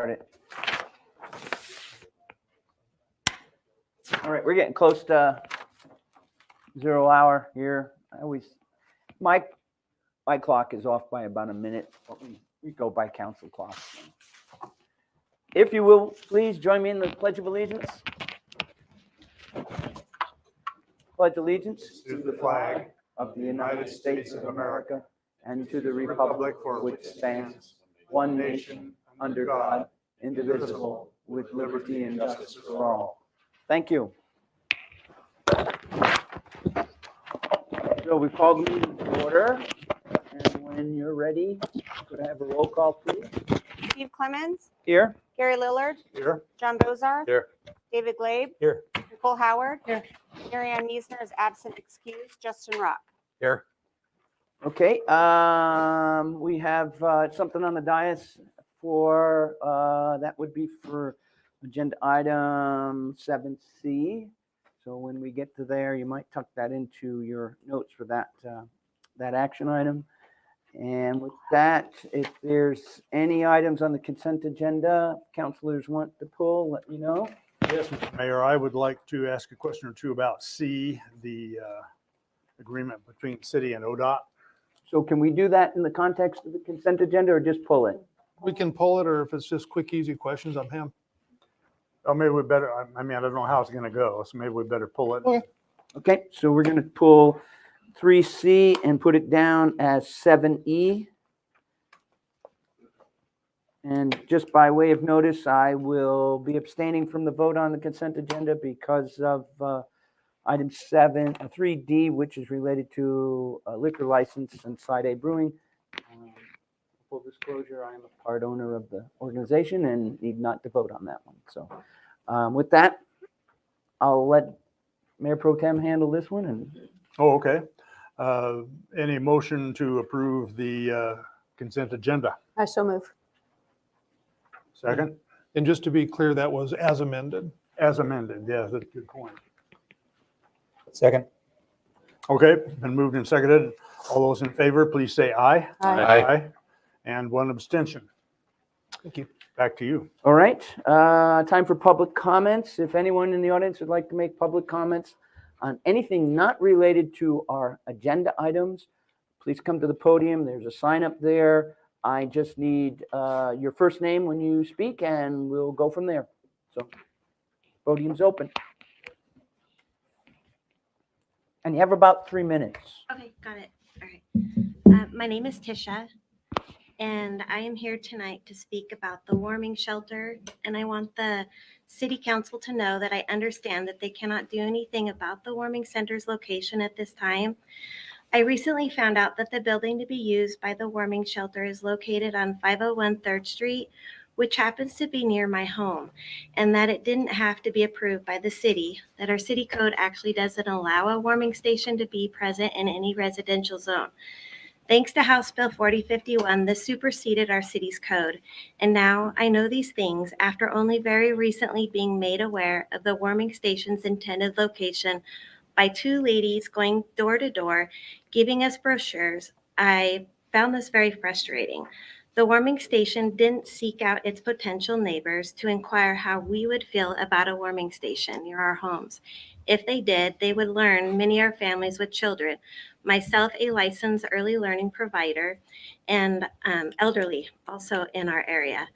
Start it. All right, we're getting close to 0 hour here. My clock is off by about a minute, but we go by council clock. If you will, please join me in the Pledge of Allegiance. Pledge allegiance to the flag of the United States of America and to the republic for which it stands, one nation, under God, indivisible, with liberty and justice for all. Thank you. So we called the meeting to order, and when you're ready, could I have a roll call, please? Steve Clemens, Here. Gary Lillard, Here. John Bozar, Here. David Glabe, Here. Nicole Howard, Mary Ann Meisner is absent, excused, Justin Rock. Here. Okay, we have something on the dais for, that would be for agenda item 7C. So when we get to there, you might tuck that into your notes for that action item. And with that, if there's any items on the consent agenda, councilors want to pull, let me know. Yes, Mr. Mayor, I would like to ask a question or two about C, the agreement between city and ODOT. So can we do that in the context of the consent agenda or just pull it? We can pull it, or if it's just quick, easy questions, I'm him. Oh, maybe we better, I mean, I don't know how it's going to go, so maybe we better pull it. Okay. Okay, so we're going to pull 3C and put it down as 7E. And just by way of notice, I will be abstaining from the vote on the consent agenda because of item 3D, which is related to a liquor license and Side A Brewing. Full disclosure, I am a part owner of the organization and need not to vote on that one. So with that, I'll let Mayor Pro Tem handle this one. And Oh, okay. Any motion to approve the consent agenda? I so move. Second? And just to be clear, that was as amended. As amended, yeah, that's a good point. Second. Okay, been moved and seconded. All those in favor, please say aye. Aye. And one abstention. Thank you. Back to you. all right, time for public comments. If anyone in the audience would like to make public comments on anything not related to our agenda items, please come to the podium. There's a sign up there. I just need your first name when you speak, and we'll go from there. So, podium's open. And you have about 3 minutes. Okay, got it. All right. My name is Tisha, and I am here tonight to speak about the warming shelter. And I want the city council to know that I understand that they cannot do anything about the warming center's location at this time. I recently found out that the building to be used by the warming shelter is located on 501 3rd Street, which happens to be near my home, and that it didn't have to be approved by the city, that our city code actually doesn't allow a warming station to be present in any residential zone. Thanks to House Bill 4051, this superseded our city's code, and now I know these things after only very recently being made aware of the warming station's intended location by two ladies going door to door, giving us brochures. I found this very frustrating. The warming station didn't seek out its potential neighbors to inquire how we would feel about a warming station near our homes. If they did, they would learn many are families with children, myself a licensed early learning provider, and elderly also in our area.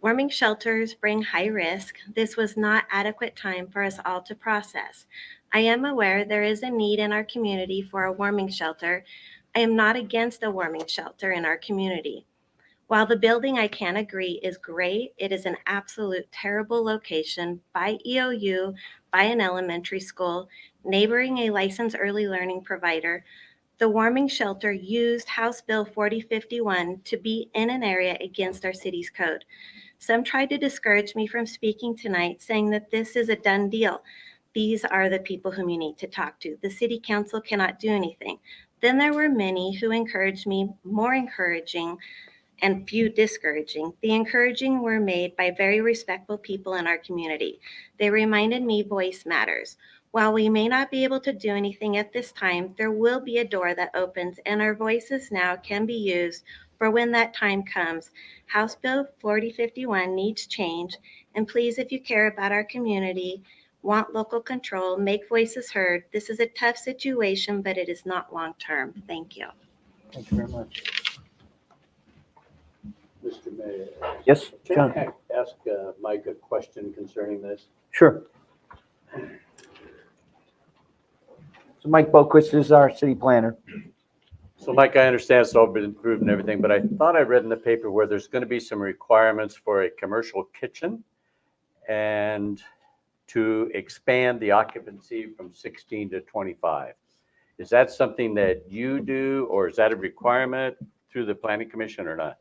Warming shelters bring high risk. This was not adequate time for us all to process. I am aware there is a need in our community for a warming shelter. I am not against a warming shelter in our community. While the building, I can agree, is great, it is an absolute terrible location by EOU, by an elementary school, neighboring a licensed early learning provider. The warming shelter used House Bill 4051 to be in an area against our city's code. Some tried to discourage me from speaking tonight, saying that this is a done deal. These are the people whom you need to talk to. The city council cannot do anything. Then there were many who encouraged me, more encouraging and few discouraging. The encouraging were made by very respectful people in our community. They reminded me voice matters. While we may not be able to do anything at this time, there will be a door that opens and our voices now can be used for when that time comes. House Bill 4051 needs change, and please, if you care about our community, want local control, make voices heard. This is a tough situation, but it is not long-term. Thank you. Thank you very much. Mr. Mayor, Yes, can John? I ask Mike a question concerning this? Sure. So Mike Boquist is our city planner. So Mike, I understand it's all been approved and everything, but I thought I read in the paper where there's going to be some requirements for a commercial kitchen and to expand the occupancy from 16 to 25. Is that something that you do, or is that a requirement through the planning commission or not?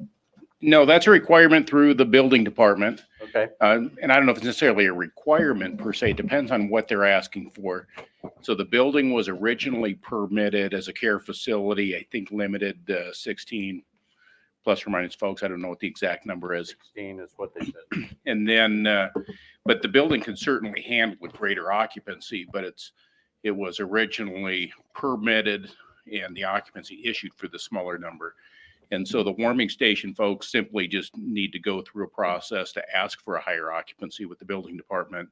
No, that's a requirement through the building department. Okay, And I don't know if it's necessarily a requirement per se, it depends on what they're asking for. So the building was originally permitted as a care facility, I think limited 16 plus or minus folks. I don't know what the exact number is. 16 is what they said. And then, but the building can certainly handle with greater occupancy, but it was originally permitted and the occupancy issued for the smaller number. And so the warming station folks simply just need to go through a process to ask for a higher occupancy with the building department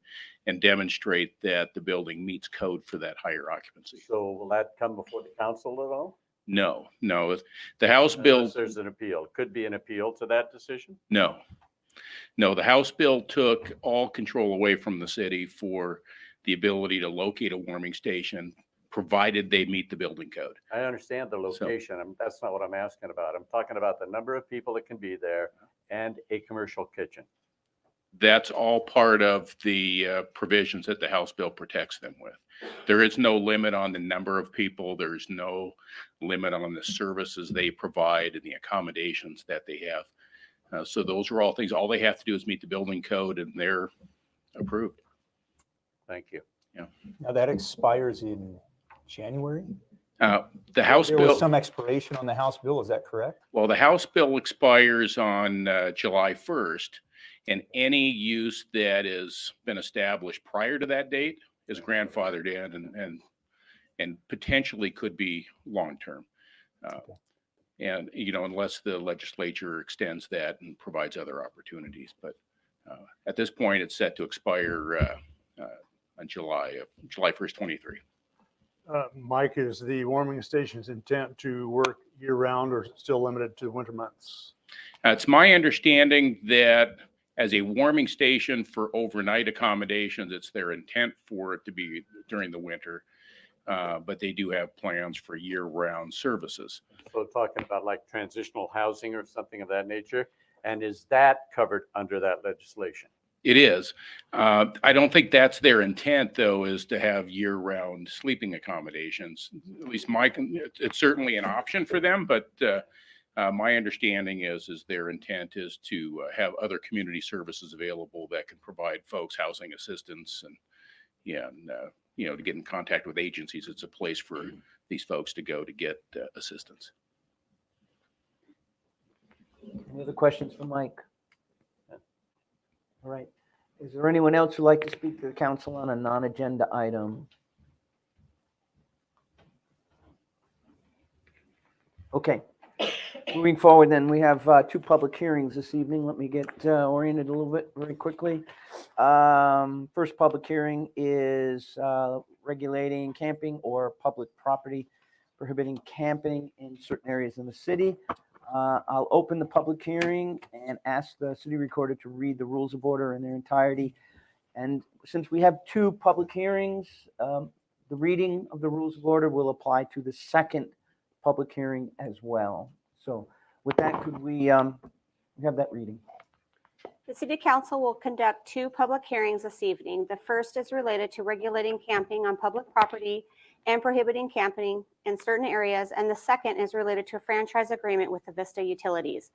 and demonstrate that the building meets code for that higher occupancy. So will that come before the council at all? No, the House bill, Unless there's an appeal. Could be an appeal to that decision? no, the House bill took all control away from the city for the ability to locate a warming station, provided they meet the building code. I understand the location. That's not what I'm asking about. I'm talking about the number of people that can be there and a commercial kitchen. That's all part of the provisions that the House bill protects them with. There is no limit on the number of people. There's no limit on the services they provide and the accommodations that they have. So those are all things, all they have to do is meet the building code and they're approved. Thank you. Now that expires in January? The House There bill, was some expiration on the House bill, is that correct? well, the House bill expires on July 1st, and any use that has been established prior to that date is grandfathered in and potentially could be long-term. And, unless the legislature extends that and provides other opportunities. But at this point, it's set to expire on July 1st, 23. Mike, is the warming station's intent to work year round or still limited to winter months? It's my understanding that as a warming station for overnight accommodations, it's their intent for it to be during the winter. But they do have plans for year-round services. So talking about like transitional housing or something of that nature. And is that covered under that legislation? It is. I don't think that's their intent, though, is to have year-round sleeping accommodations. At least it's certainly an option for them, but my understanding is their intent is to have other community services available that can provide folks housing assistance and to get in contact with agencies. It's a place for these folks to go to get assistance. Any other questions for Mike? All right. Is there anyone else who'd like to speak to the council on a non-agenda item? Okay. Moving forward, then, we have two public hearings this evening. Let me get oriented a little bit very quickly. First public hearing is regulating camping or public property, prohibiting camping in certain areas in the city. I'll open the public hearing and ask the city recorder to read the rules of order in their entirety. And since we have two public hearings, the reading of the rules of order will apply to the second public hearing as well. So with that, could we have that reading? The City Council will conduct two public hearings this evening. The first is related to regulating camping on public property and prohibiting camping in certain areas, and the second is related to a franchise agreement with the Vista Utilities.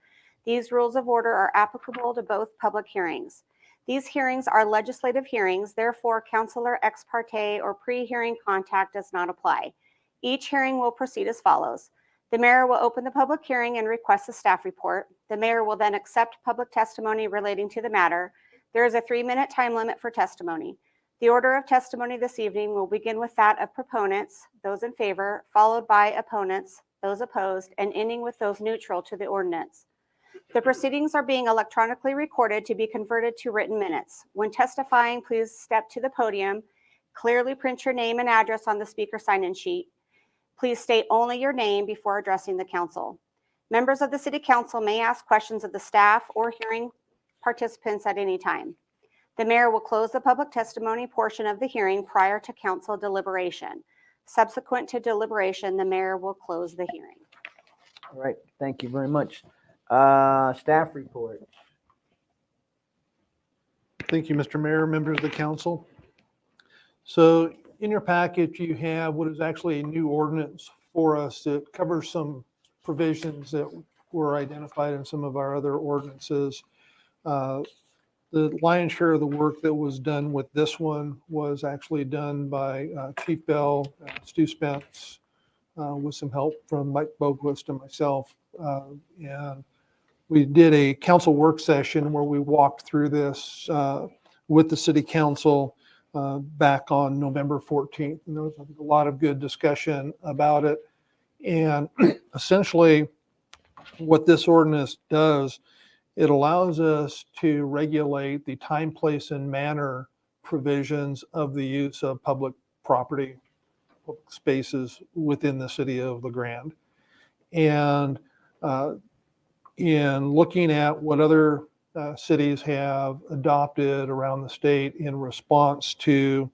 These rules of order are applicable to both public hearings. These hearings are legislative hearings, therefore councilor ex parte or pre-hearing contact does not apply. Each hearing will proceed as follows. The mayor will open the public hearing and request a staff report. The mayor will then accept public testimony relating to the matter. There is a 3-minute time limit for testimony. The order of testimony this evening will begin with that of proponents, those in favor, followed by opponents, those opposed, and ending with those neutral to the ordinance. The proceedings are being electronically recorded to be converted to written minutes. When testifying, please step to the podium. Clearly print your name and address on the speaker sign-in sheet. Please state only your name before addressing the council. Members of the City Council may ask questions of the staff or hearing participants at any time. The mayor will close the public testimony portion of the hearing prior to council deliberation. Subsequent to deliberation, the mayor will close the hearing. All right, thank you very much. Staff report. Thank you, Mr. Mayor, members of the council. So in your package, you have what is actually a new ordinance for us that covers some provisions that were identified in some of our other ordinances. The lion's share of the work that was done with this one was actually done by Chief Bell, Stu Spence, with some help from Mike Boquist and myself. And we did a council work session where we walked through this with the city council back on November 14th. And there was, I think, a lot of good discussion about it. And essentially what this ordinance does, it allows us to regulate the time, place, and manner provisions of the use of public property, public spaces within the city of LaGrande. And in looking at what other cities have adopted around the state in response to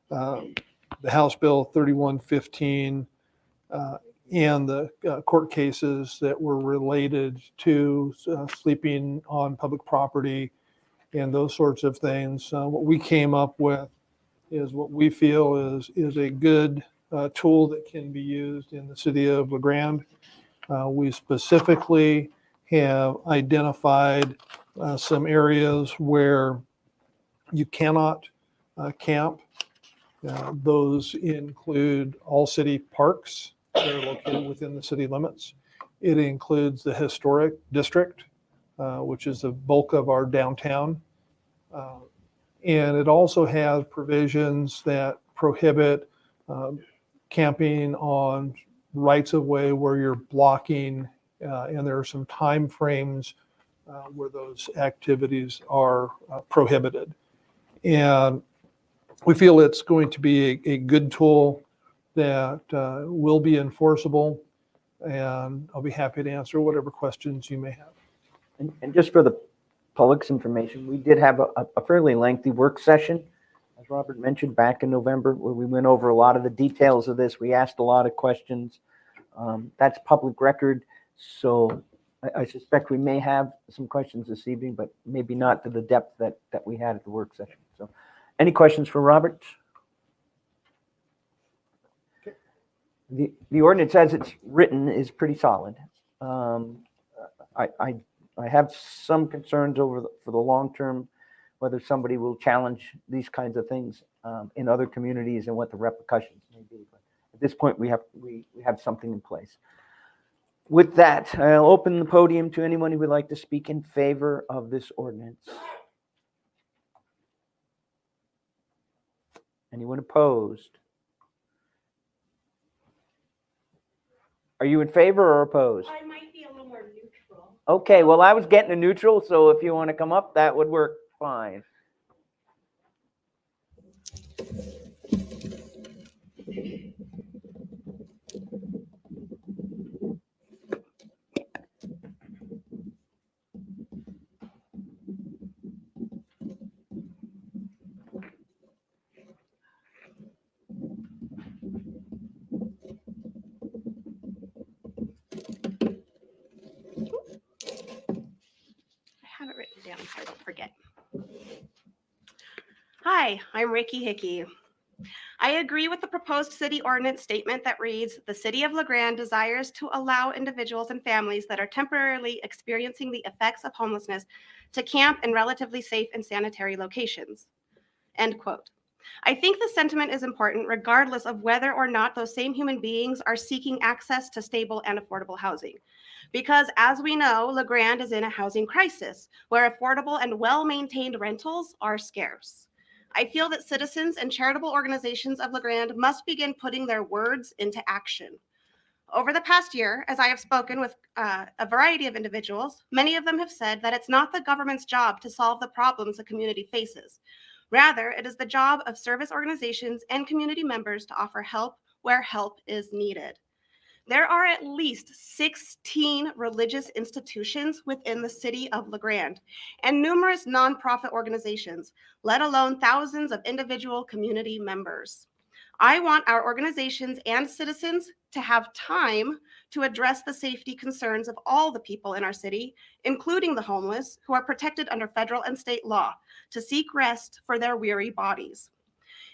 the House Bill 3115 and the court cases that were related to sleeping on public property and those sorts of things. What we came up with is what we feel is a good tool that can be used in the city of LaGrande. We specifically have identified some areas where you cannot camp. Those include all city parks that are located within the city limits. It includes the historic district, which is the bulk of our downtown. And it also has provisions that prohibit camping on rights of way where you're blocking, and there are some time frames where those activities are prohibited. And we feel it's going to be a good tool that will be enforceable, and I'll be happy to answer whatever questions you may have. And just for the public's information, we did have a fairly lengthy work session, as Robert mentioned, back in November, where we went over a lot of the details of this. We asked a lot of questions. That's public record, so I suspect we may have some questions this evening, but maybe not to the depth that we had at the work session. So, any questions for Robert? The ordinance as it's written is pretty solid. I have some concerns for the long term, whether somebody will challenge these kinds of things in other communities and what the repercussions may be. But at this point, we have something in place. With that, I'll open the podium to anyone who would like to speak in favor of this ordinance. Anyone opposed? Are you in favor or opposed? I might be a little more neutral. Okay, well, I was getting a neutral, so if you want to come up, that would work fine. I have it written down so I don't forget. Hi, I'm Ricky Hickey. I agree with the proposed city ordinance statement that reads, "The city of LaGrande desires to allow individuals and families that are temporarily experiencing the effects of homelessness to camp in relatively safe and sanitary locations." End quote. I think the sentiment is important regardless of whether or not those same human beings are seeking access to stable and affordable housing. Because as we know, LaGrande is in a housing crisis where affordable and well-maintained rentals are scarce. I feel that citizens and charitable organizations of LaGrande must begin putting their words into action. Over the past year, as I have spoken with a variety of individuals, many of them have said that it's not the government's job to solve the problems the community faces. Rather, it is the job of service organizations and community members to offer help where help is needed. There are at least 16 religious institutions within the city of LaGrande and numerous nonprofit organizations, let alone thousands of individual community members. I want our organizations and citizens to have time to address the safety concerns of all the people in our city, including the homeless who are protected under federal and state law, to seek rest for their weary bodies.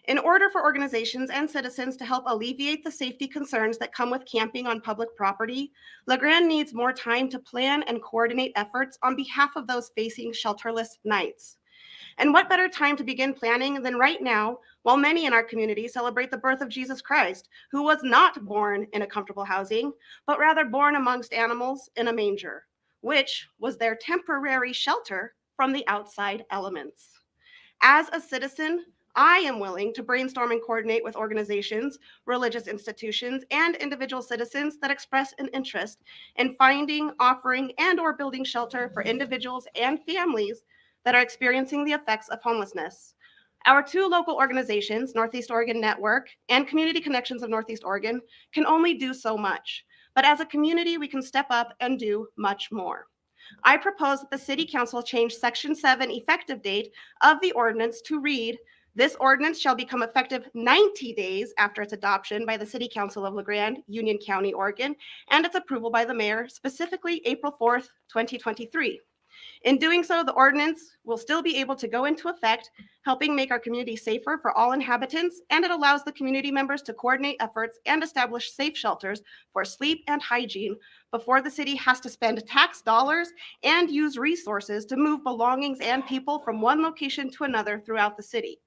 In order for organizations and citizens to help alleviate the safety concerns that come with camping on public property, LaGrande needs more time to plan and coordinate efforts on behalf of those facing shelterless nights. And what better time to begin planning than right now, while many in our community celebrate the birth of Jesus Christ, who was not born in a comfortable housing, but rather born amongst animals in a manger, which was their temporary shelter from the outside elements. As a citizen, I am willing to brainstorm and coordinate with organizations, religious institutions, and individual citizens that express an interest in finding, offering, and/or building shelter for individuals and families that are experiencing the effects of homelessness. Our two local organizations, Northeast Oregon Network and Community Connections of Northeast Oregon, can only do so much. But as a community, we can step up and do much more. I propose that the City Council change Section 7 effective date of the ordinance to read, "This ordinance shall become effective 90 days after its adoption by the City Council of LaGrande, Union County, Oregon, and its approval by the mayor, specifically April 4th, 2023. In doing so, the ordinance will still be able to go into effect, helping make our community safer for all inhabitants, and it allows the community members to coordinate efforts and establish safe shelters for sleep and hygiene before the city has to spend tax dollars and use resources to move belongings and people from one location to another throughout the city.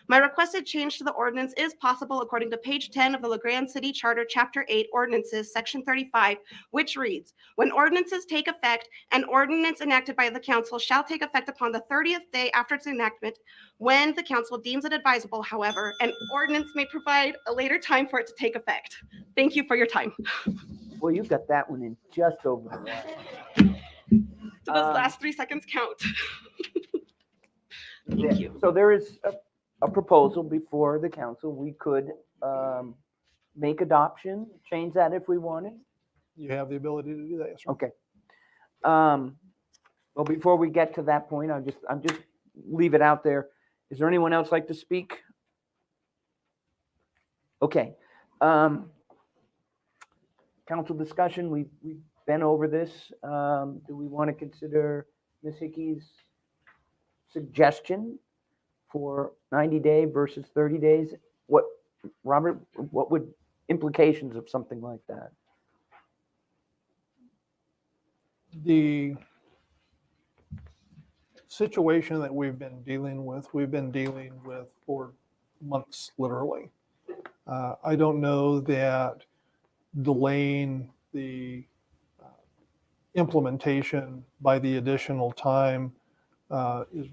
My requested change to the ordinance is possible according to page 10 of the LaGrande City Charter, Chapter 8, Ordinances, Section 35, which reads, "When ordinances take effect, an ordinance enacted by the council shall take effect upon the 30th day after its enactment. When the council deems it advisable, however, an ordinance may provide a later time for it to take effect." Thank you for your time. Well, you got that one in just over the wire. Do those last 3 seconds count? Thank you. So there is a proposal before the council. We could make adoption, change that if we wanted. You have the ability to do that, yes, sir. Okay. Well, before we get to that point, I'm just leave it out there. Is there anyone else like to speak? Okay. Council discussion, we've been over this. Do we want to consider Ms. Hickey's suggestion for 90-day versus 30 days? What, Robert, what would implications of something like that? The situation that we've been dealing with for months, literally. I don't know that delaying the implementation by the additional time is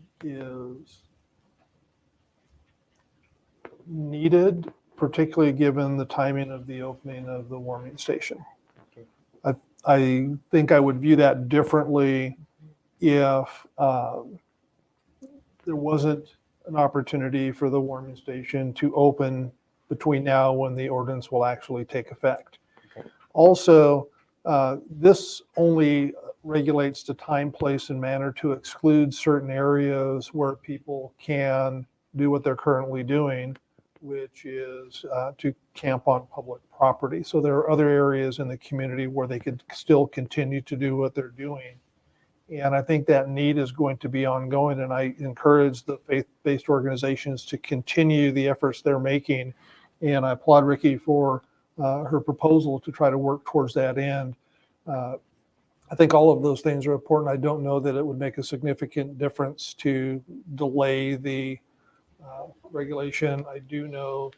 needed, particularly given the timing of the opening of the warming station. I think I would view that differently if there wasn't an opportunity for the warming station to open between now and when the ordinance will actually take effect. Okay. Also, this only regulates the time, place, and manner to exclude certain areas where people can do what they're currently doing, which is to camp on public property. So there are other areas in the community where they could still continue to do what they're doing. And I think that need is going to be ongoing. And I encourage the faith-based organizations to continue the efforts they're making. And I applaud Ricky for her proposal to try to work towards that end. I think all of those things are important. I don't know that it would make a significant difference to delay the regulation. I do know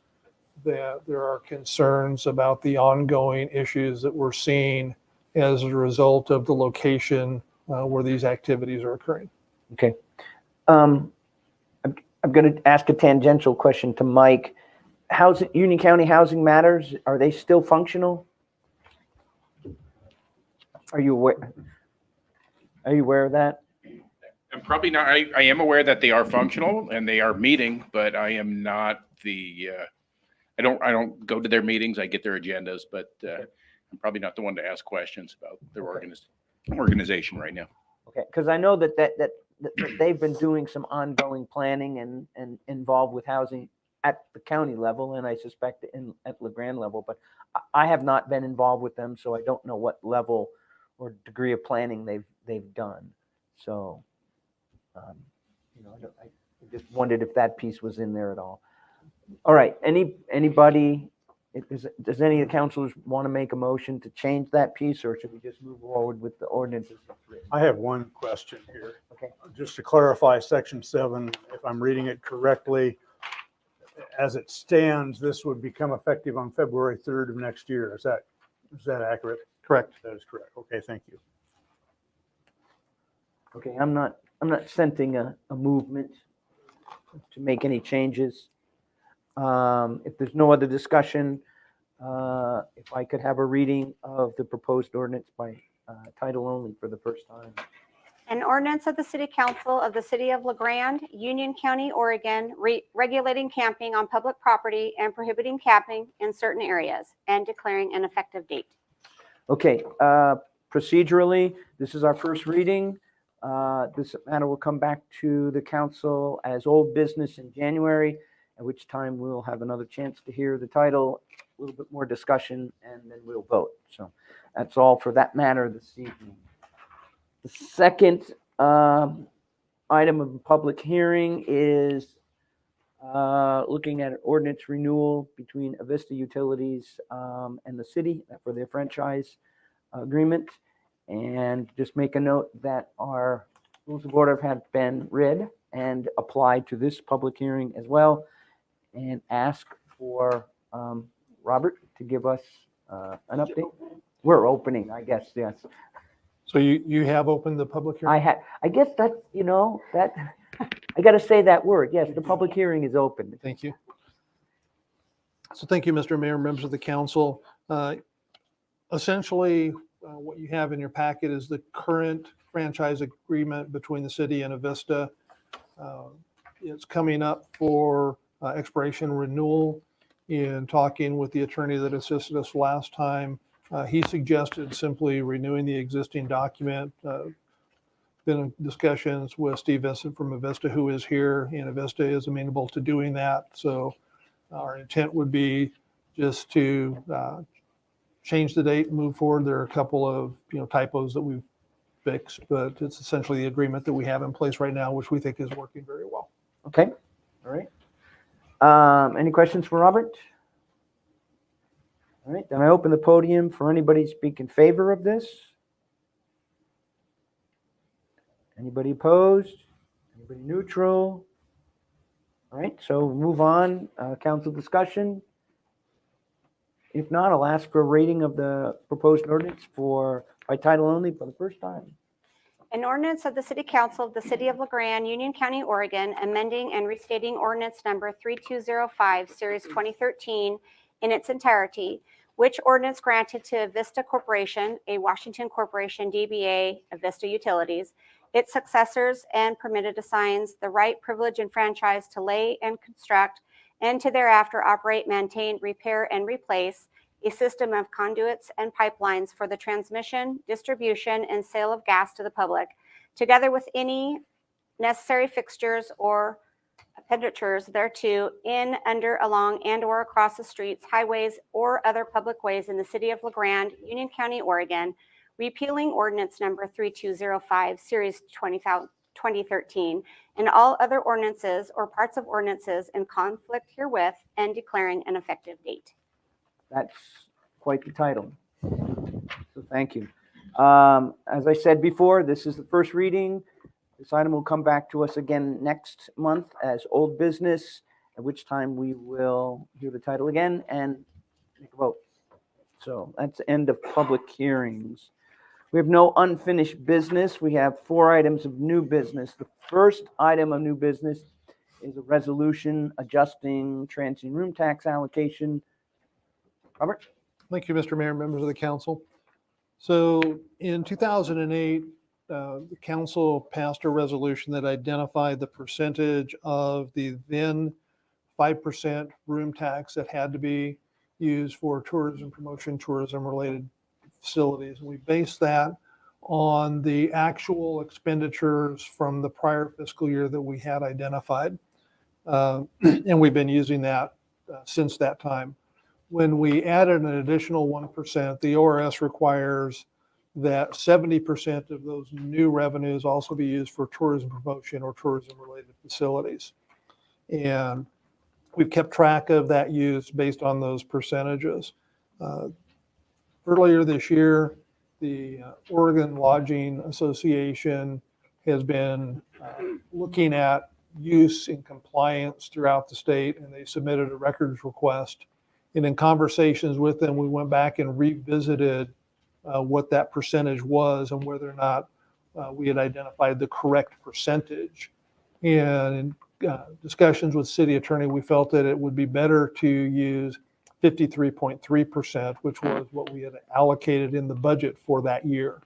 that there are concerns about the ongoing issues that we're seeing as a result of the location where these activities are occurring. Okay. I'm going to ask a tangential question to Mike. Union County Housing Matters, are they still functional? Are you aware? Are you aware of that? I'm probably not, I am aware that they are functional and they are meeting, but I am not I don't go to their meetings. I get their agendas, but I'm probably not the one to ask questions about their organization right now. Okay, because I know that they've been doing some ongoing planning and involved with housing at the county level, and I suspect at the Grande level, but I have not been involved with them, so I don't know what level or degree of planning they've done. So, I just wondered if that piece was in there at all. All right, anybody, does any of the councilors want to make a motion to change that piece, or should we just move forward with the ordinances? I have one question here. Okay. Just to clarify section 7, if I'm reading it correctly, as it stands, this would become effective on February 3rd of next year. Is that accurate? Correct. That is correct. Okay, thank you. Okay, I'm not sensing a movement to make any changes. If there's no other discussion, if I could have a reading of the proposed ordinance by title only for the first time. An ordinance of the City Council of the City of LaGrande, Union County, Oregon, regulating camping on public property and prohibiting camping in certain areas and declaring an effective date. Okay, procedurally, this is our first reading. This matter will come back to the council as old business in January, at which time we'll have another chance to hear the title, a little bit more discussion, and then we'll vote. So that's all for that matter this evening. The second item of public hearing is looking at an ordinance renewal between Avista Utilities and the city for their franchise agreement. And just make a note that our rules of order have been read and applied to this public hearing as well. And ask for Robert to give us an update. We're opening, I guess, yes. So you have opened the public hearing? I guess that's, that, I got to say that word. Yes, the public hearing is open. Thank you. So thank you, Mr. Mayor, members of the council. Essentially, what you have in your packet is the current franchise agreement between the city and Avista. It's coming up for expiration renewal. In talking with the attorney that assisted us last time, he suggested simply renewing the existing document. Been in discussions with Steve Vincent from Avista, who is here, and Avista is amenable to doing that. So our intent would be just to change the date and move forward. There are a couple of typos that we've fixed, but it's essentially the agreement that we have in place right now, which we think is working very well. Okay, all right. Any questions for Robert? All right, then I open the podium for anybody to speak in favor of this. Anybody opposed? Anybody neutral? All right, so we'll move on. Council discussion. If not, I'll ask for a rating of the proposed ordinance by title only for the first time. An ordinance of the City Council of the City of LaGrande, Union County, Oregon, amending and restating ordinance number 3205, Series 2013 in its entirety, which ordinance granted to Avista Corporation, a Washington Corporation DBA Avista Utilities, its successors and permitted assigns the right, privilege, and franchise to lay and construct and to thereafter operate, maintain, repair, and replace a system of conduits and pipelines for the transmission, distribution, and sale of gas to the public, together with any necessary fixtures or appenditures thereto, in, under, along, and/or across the streets, highways, or other public ways in the City of LaGrande, Union County, Oregon, repealing ordinance number 3205, Series 2013, and all other ordinances or parts of ordinances in conflict herewith, and declaring an effective date. That's quite the title. So thank you. As I said before, this is the first reading. This item will come back to us again next month as old business, at which time we will hear the title again and make a vote. So that's the end of public hearings. We have no unfinished business. We have 4 items of new business. The first item of new business is a resolution adjusting transient room tax allocation. Robert? Thank you, Mr. Mayor, members of the council. So in 2008, the council passed a resolution that identified the percentage of the then 5% room tax that had to be used for tourism promotion, tourism related facilities. And we based that on the actual expenditures from the prior fiscal year that we had identified. And we've been using that since that time. When we added an additional 1%, the ORS requires that 70% of those new revenues also be used for tourism promotion or tourism related facilities. And we've kept track of that use based on those percentages. Earlier this year, the Oregon Lodging Association has been looking at use and compliance throughout the state, and they submitted a records request. And in conversations with them, we went back and revisited what that percentage was and whether or not we had identified the correct percentage. And in discussions with city attorney, we felt that it would be better to use 53.3%, which was what we had allocated in the budget for that year,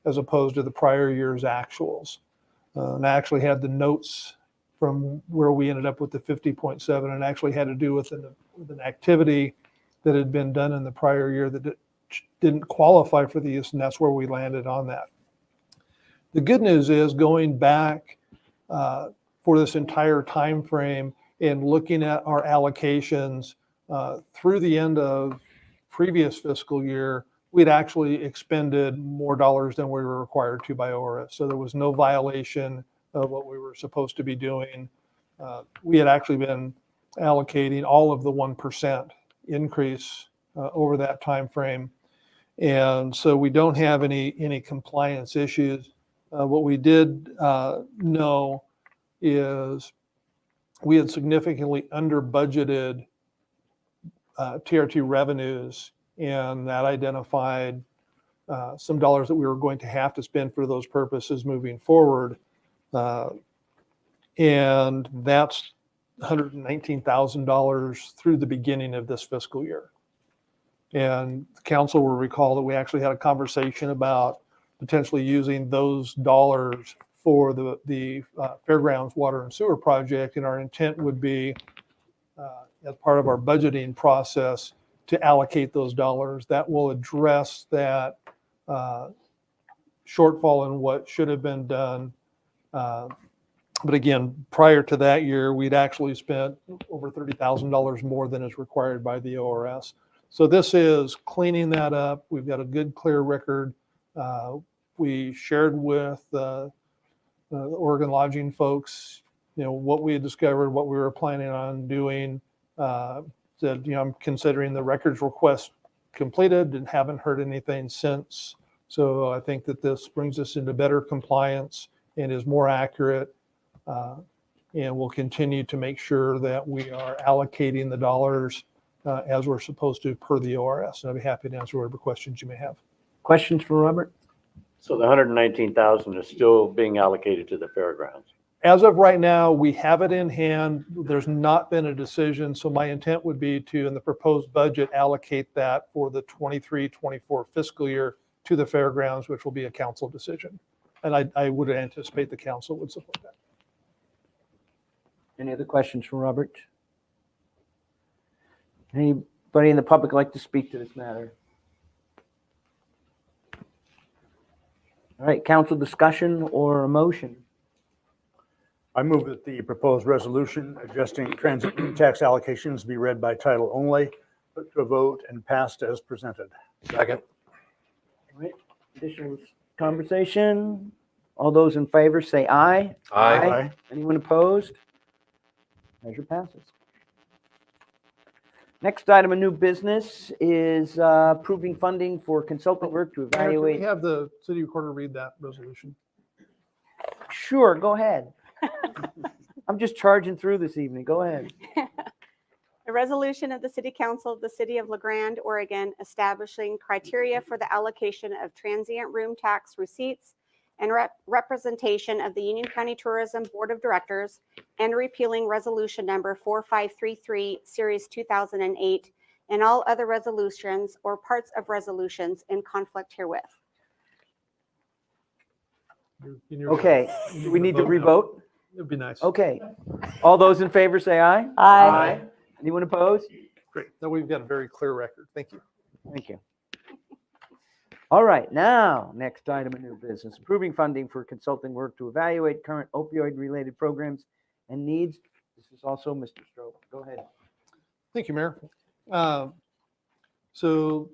as opposed to the prior year's actuals. And I actually had the notes from where we ended up with the 50.7, and actually had to do with an activity that had been done in the prior year that didn't qualify for the use, and that's where we landed on that. The good news is, going back for this entire time frame and looking at our allocations through the end of previous fiscal year, we'd actually expended more dollars than we were required to by ORS. So there was no violation of what we were supposed to be doing. We had actually been allocating all of the 1% increase over that time frame. And so we don't have any compliance issues. What we did know is we had significantly under budgeted TRT revenues, and that identified some dollars that we were going to have to spend for those purposes moving forward. And that's $119,000 through the beginning of this fiscal year. And the council will recall that we actually had a conversation about potentially using those dollars for the Fairgrounds Water and Sewer project. And our intent would be, as part of our budgeting process, to allocate those dollars. That will address that shortfall in what should have been done. But again, prior to that year, we'd actually spent over $30,000 more than is required by the ORS. So this is cleaning that up. We've got a good, clear record. We shared with the Oregon Lodging folks, what we had discovered, what we were planning on doing. Said, I'm considering the records request completed and haven't heard anything since. So I think that this brings us into better compliance and is more accurate. And we'll continue to make sure that we are allocating the dollars as we're supposed to per the ORS. And I'll be happy to answer whatever questions you may have. Questions for Robert? So the 119,000 is still being allocated to the fairgrounds. As of right now, we have it in hand. There's not been a decision. So my intent would be to, in the proposed budget, allocate that for the 23-24 fiscal year to the fairgrounds, which will be a council decision. And I would anticipate the council would support that. Any other questions for Robert? Anybody in the public like to speak to this matter? All right, council discussion or a motion? I move that the proposed resolution adjusting transit tax allocations be read by title only, put to a vote and passed as presented. Second. All right, additional conversation? All those in favor say aye. Aye. Anyone opposed? Measure passes. Next item of new business is approving funding for consultant work to Mayor, can we evaluate. have the city recorder read that resolution? Sure, go ahead. I'm just charging through this evening. Go ahead. A resolution of the City Council of the City of Grande, Oregon, establishing criteria for the allocation of transient room tax receipts and representation of the Union County Tourism Board of Directors, and repealing resolution number 4533, series 2008, and all other resolutions or parts of resolutions in conflict herewith. Okay, do we need to revote? It'd be nice. Okay. All those in favor say aye. Aye. Anyone opposed? Great. Now we've got a very clear record. Thank you. Thank you. All right, now, next item of new business, approving funding for consulting work to evaluate current opioid-related programs and needs. This is also Mr. Stroh. Go ahead. Thank you, Mayor. So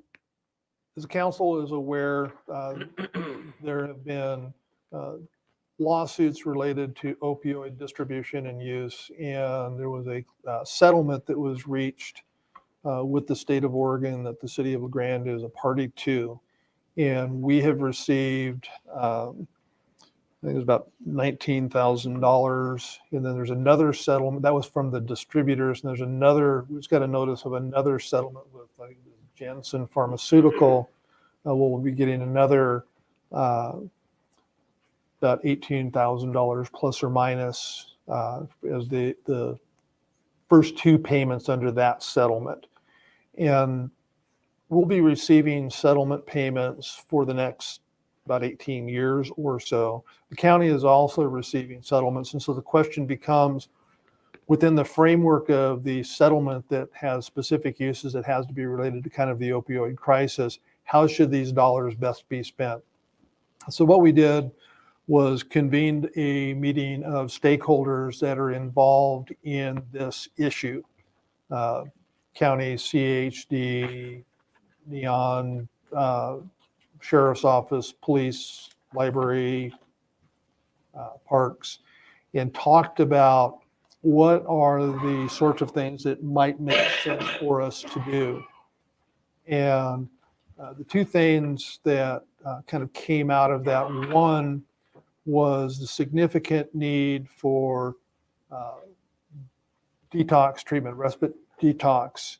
as the council is aware, there have been lawsuits related to opioid distribution and use, and there was a settlement that was reached with the state of Oregon that the city of Grande is a party to. And we have received, I think it was about $19,000. And then there's another settlement that was from the distributors. And there's another, we just got a notice of another settlement with Janssen Pharmaceutical. We'll be getting another about $18,000 plus or minus as the first two payments under that settlement. And we'll be receiving settlement payments for the next about 18 years or so. The county is also receiving settlements. And so the question becomes, within the framework of the settlement that has specific uses that has to be related to kind of the opioid crisis, how should these dollars best be spent? So what we did was convened a meeting of stakeholders that are involved in this issue. County, CHD, Neon, Sheriff's Office, Police, Library, Parks, and talked about what are the sorts of things that might make sense for us to do. And the two things that kind of came out of that, one was the significant need for detox treatment, respite detox,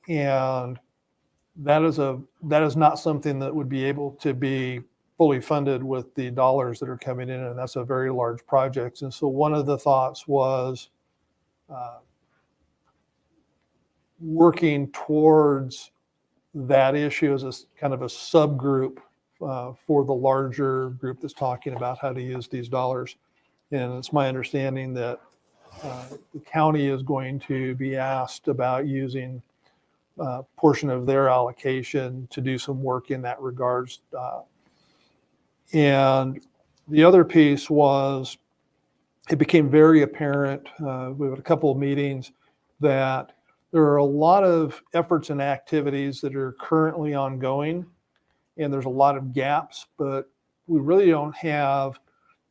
and that is not something that would be able to be fully funded with the dollars that are coming in, and that's a very large project. And so one of the thoughts was working towards that issue as a kind of a subgroup for the larger group that's talking about how to use these dollars. And it's my understanding that the county is going to be asked about using a portion of their allocation to do some work in that regards. And the other piece was, it became very apparent, we had a couple of meetings, that there are a lot of efforts and activities that are currently ongoing, and there's a lot of gaps, but we really don't have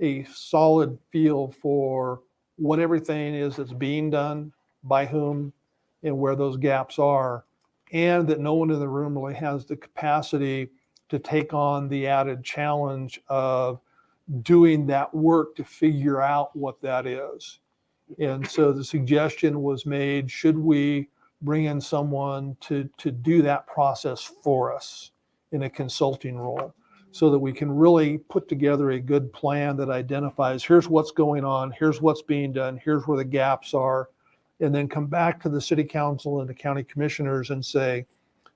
a solid feel for what everything is that's being done, by whom, and where those gaps are, and that no one in the room really has the capacity to take on the added challenge of doing that work to figure out what that is. And so the suggestion was made, should we bring in someone to do that process for us in a consulting role, so that we can really put together a good plan that identifies, here's what's going on, here's what's being done, here's where the gaps are, and then come back to the city council and the county commissioners and say,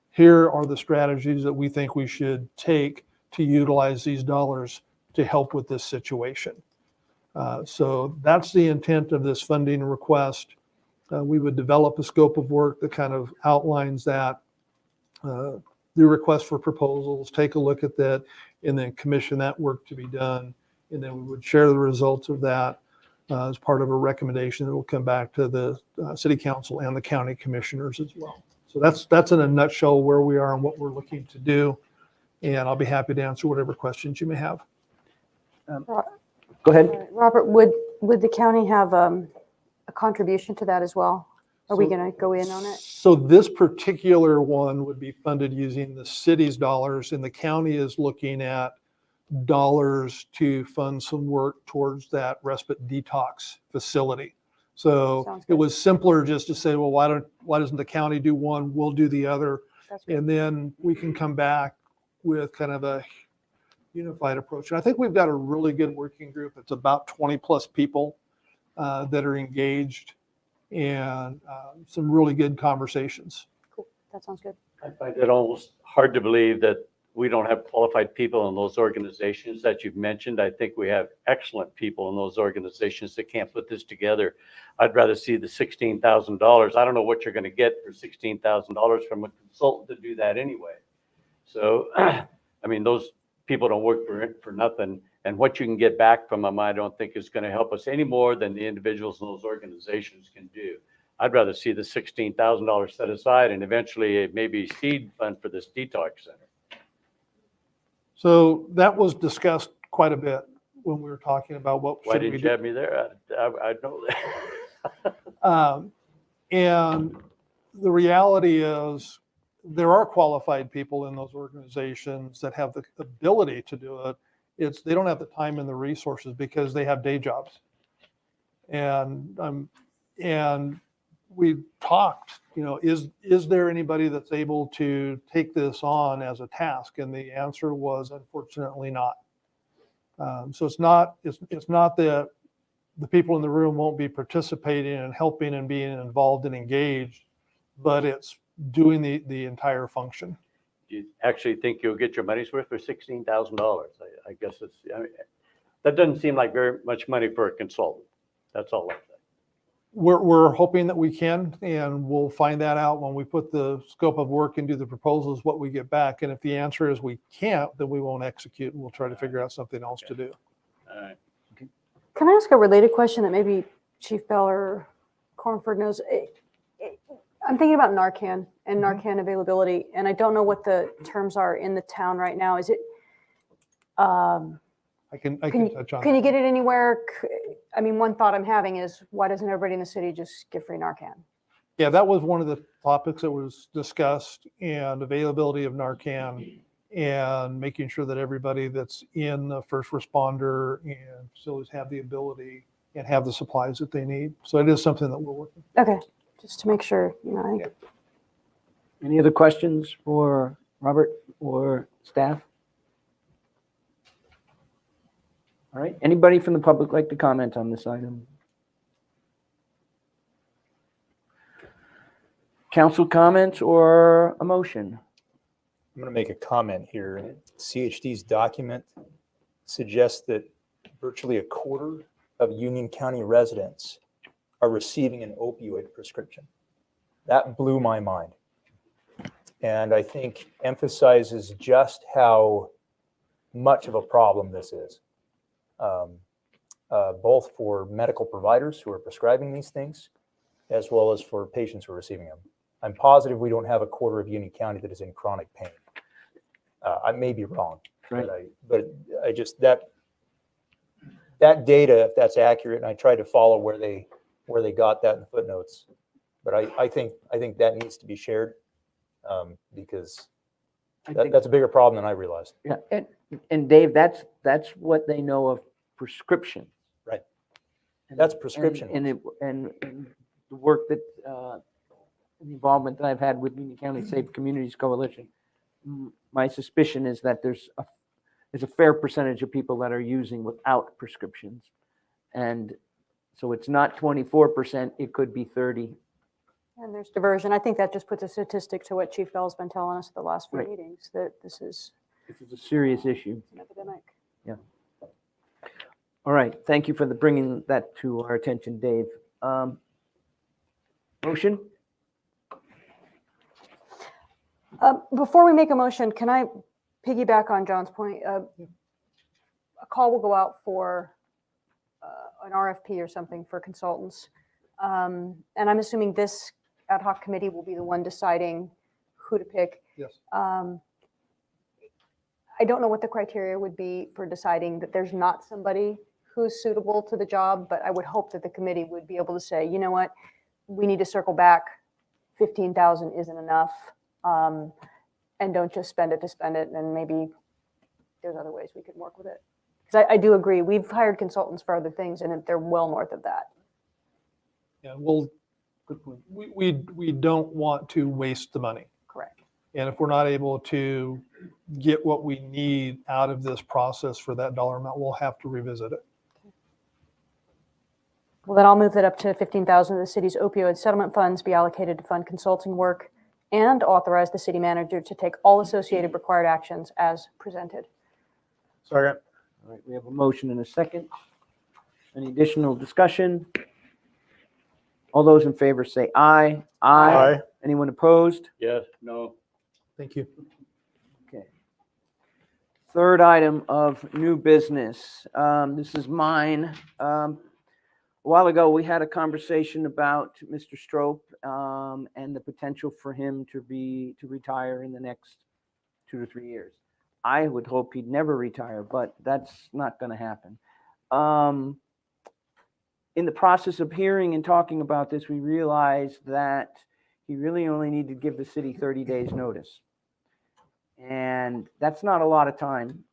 here are the strategies that we think we should take to utilize these dollars to help with this situation. So that's the intent of this funding request. We would develop a scope of work that kind of outlines that, the request for proposals, take a look at that, and then commission that work to be done. And then we would share the results of that as part of a recommendation that will come back to the city council and the county commissioners as well. So that's in a nutshell where we are and what we're looking to do. And I'll be happy to answer whatever questions you may have. Go ahead. Robert, would the county have a contribution to that as well? Are we going to go in on it? So this particular one would be funded using the city's dollars, and the county is looking at dollars to fund some work towards that respite detox facility. So Sounds it good. was simpler just to say, well, why doesn't the county do one? We'll do the other. That's good. And then we can come back with kind of a unified approach. And I think we've got a really good working group. It's about 20 plus people that are engaged, and some really good conversations. Cool. That sounds good. I find it almost hard to believe that we don't have qualified people in those organizations that you've mentioned. I think we have excellent people in those organizations that can't put this together. I'd rather see the $16,000. I don't know what you're going to get for $16,000 from a consultant to do that anyway. So, I mean, those people don't work for nothing. And what you can get back from them, I don't think is going to help us any more than the individuals in those organizations can do. I'd rather see the $16,000 set aside and eventually maybe seed fund for this detox center. So that was discussed quite a bit when we were talking about what Why should we didn't do. you have me there? I know that. And the reality is there are qualified people in those organizations that have the ability to do it. It's they don't have the time and the resources because they have day jobs. And we talked, is there anybody that's able to take this on as a task? And the answer was unfortunately not. So it's not that the people in the room won't be participating and helping and being involved and engaged, but it's doing the entire function. Do you actually think you'll get your money's worth for $16,000? I guess that doesn't seem like very much money for a consultant. That's all I'm saying. We're hoping that we can, and we'll find that out when we put the scope of work and do the proposals, what we get back. And if the answer is we can't, then we won't execute and we'll try to figure out something else to do. All right. Can I ask a related question that maybe Chief Bell or Cornford knows? I'm thinking about Narcan and Narcan availability, and I don't know what the terms are in the town right now. Is it, I can touch on can you that. get it anywhere? I mean, one thought I'm having is why doesn't everybody in the city just get free Narcan? Yeah, that was one of the topics that was discussed, and availability of Narcan and making sure that everybody that's in the first responder and facilities have the ability and have the supplies that they need. So it is something that we're working. Okay, just to make sure, I think. Any other questions for Robert or staff? All right, anybody from the public like to comment on this item? Council comments or a motion? I'm going to make a comment here. CHD's document suggests that virtually a quarter of Union County residents are receiving an opioid prescription. That blew my mind. And I think emphasizes just how much of a problem this is, both for medical providers who are prescribing these things, as well as for patients who are receiving them. I'm positive we don't have a quarter of Union County that is in chronic pain. I may be wrong, Right. but I just that data, if that's accurate, and I tried to follow where they got that in the footnotes, but I think that needs to be shared because that's a bigger problem than I realized. Yeah, and Dave, that's what they know of prescription. Right. And- That's prescription. And the work that, the involvement that I've had with Union County Safe Communities Coalition, my suspicion is that there's a fair percentage of people that are using without prescriptions. And so it's not 24%, it could be 30. And there's diversion. I think that just puts a statistic to what Chief Bell's been telling us at the last few Right. meetings, that this is This is a serious issue. an epidemic. All right, thank you for bringing that to our attention, Dave. Motion? Before we make a motion, can I piggyback on John's point? A call will go out for an RFP or something for consultants. And I'm assuming this ad hoc committee will be the one deciding who to pick. Yes. I don't know what the criteria would be for deciding that there's not somebody who's suitable to the job, but I would hope that the committee would be able to say, you know what, we need to circle back. 15,000 isn't enough. And don't just spend it to spend it. And maybe there's other ways we could work with it. Because I do agree, we've hired consultants for other things and they're well north of that. Yeah, well, we don't want to waste the money. Correct. And if we're not able to get what we need out of this process for that dollar amount, we'll have to revisit it. Well, then I'll move that up to 15,000 of the city's opioid settlement funds be allocated to fund consulting work and authorize the city manager to take all associated required actions as presented. Second. All right, we have a motion and a second. Any additional discussion? All those in favor say aye. Aye. Anyone opposed? Yes, no. Thank you. Okay. Third item of new business. This is mine. A while ago, we had a conversation about Mr. Strope and the potential for him to retire in the next 2 to 3 years. I would hope he'd never retire, but that's not going to happen. In the process of hearing and talking about this, we realized that he really only needed to give the city 30 days notice. And that's not a lot of time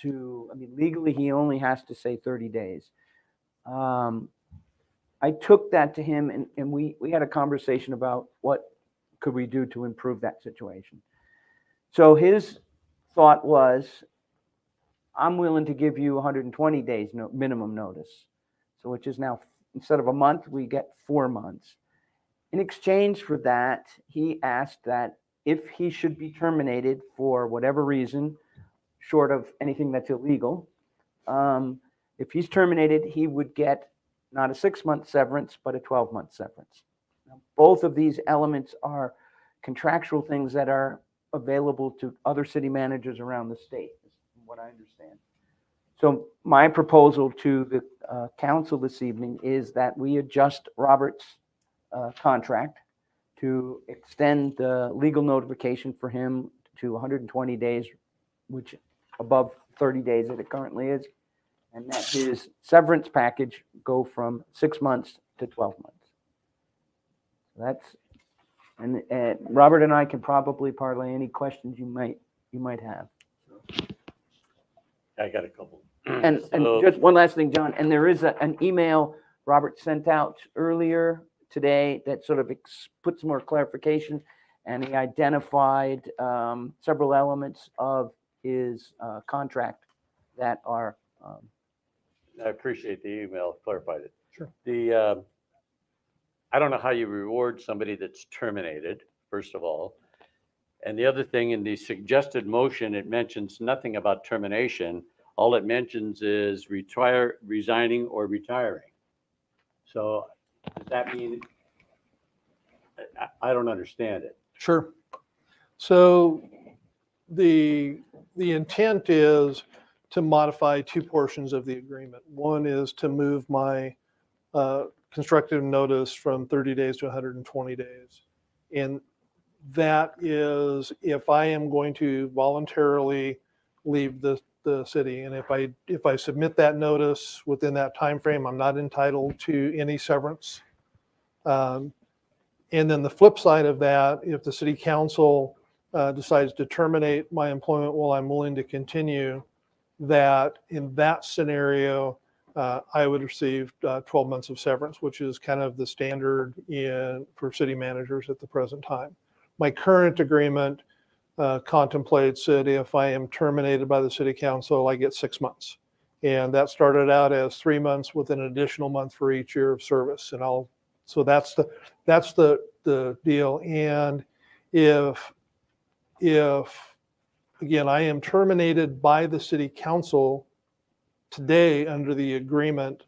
legally, he only has to say 30 days. I took that to him and we had a conversation about what could we do to improve that situation. So his thought was, I'm willing to give you 120 days minimum notice. So which is now, instead of a month, we get 4 months. In exchange for that, he asked that if he should be terminated for whatever reason, short of anything that's illegal, if he's terminated, he would get not a 6-month severance, but a 12-month severance. Now, both of these elements are contractual things that are available to other city managers around the state, is what I understand. So my proposal to the council this evening is that we adjust Robert's contract to extend the legal notification for him to 120 days, which above 30 days that it currently is, and that his severance package go from 6 months to 12 months. And Robert and I can probably parlay any questions you might have. I got a couple. And So- just one last thing, John, and there is an email Robert sent out earlier today that sort of puts more clarification, and he identified several elements of his contract that are. I appreciate the email, clarified it. Sure. I don't know how you reward somebody that's terminated, first of all. And the other thing, in the suggested motion, it mentions nothing about termination. All it mentions is resigning or retiring. So does that mean, I don't understand it. Sure. So the intent is to modify two portions of the agreement. One is to move my constructive notice from 30 days to 120 days. And that is if I am going to voluntarily leave the city. And if I submit that notice within that time frame, I'm not entitled to any severance. And then the flip side of that, if the city council decides to terminate my employment while I'm willing to continue, that in that scenario, I would receive 12 months of severance, which is kind of the standard for city managers at the present time. My current agreement contemplates that if I am terminated by the city council, I get 6 months. And that started out as 3 months with an additional month for each year of service. And so that's the deal. And if again, I am terminated by the city council today under the agreement,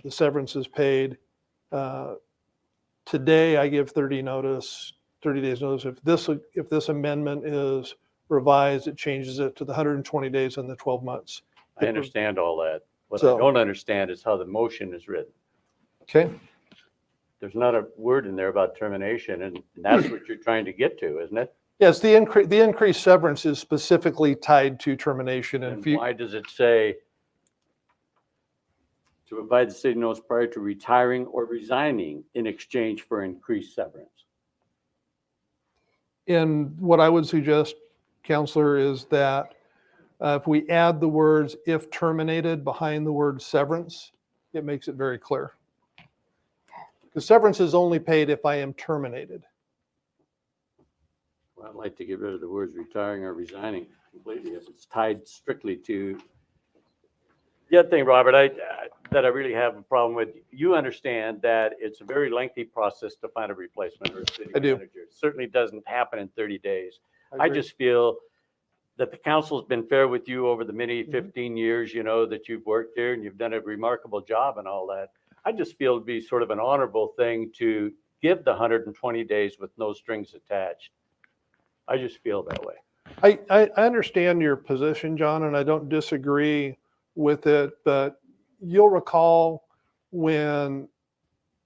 the severance is paid. Today I give 30 days notice. If this amendment is revised, it changes it to the 120 days and the 12 months. I understand all that. What I So- don't understand is how the motion is written. Okay. There's not a word in there about termination, and that's what you're trying to get to, isn't it? Yes, the increased severance is specifically tied to termination. And why does it say to provide the city notice prior to retiring or resigning in exchange for increased severance? And what I would suggest, Counselor, is that if we add the words "if terminated" behind the word severance, it makes it very clear. Because severance is only paid if I am terminated. Well, I'd like to get rid of the words retiring or resigning completely, as it's tied strictly to. The other thing, Robert, that I really have a problem with. You understand that it's a very lengthy process to find a replacement or a city I do. manager. It certainly doesn't happen in 30 days. I agree. just feel that the council's been fair with you over the many Mhm. 15 years, you know, that you've worked here and you've done a remarkable job and all that. I just feel it'd be sort of an honorable thing to give the 120 days with no strings attached. I just feel that way. I understand your position, John, and I don't disagree with it, but you'll recall when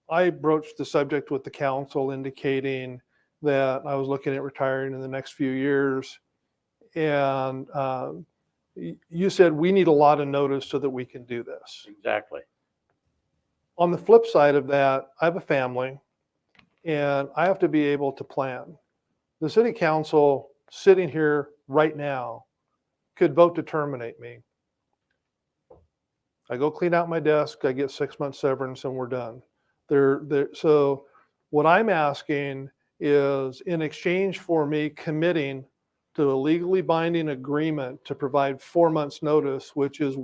I broached the subject with the council indicating that I was looking at retiring in the next few years. And you said, we need a lot of notice so that we can do this. Exactly. On the flip side of that, I have a family and I have to be able to plan. The city council sitting here right now could vote to terminate me. I go clean out my desk, I get 6 months severance and we're done. So what I'm asking is in exchange for me committing to a legally binding agreement to provide 4 months notice, which is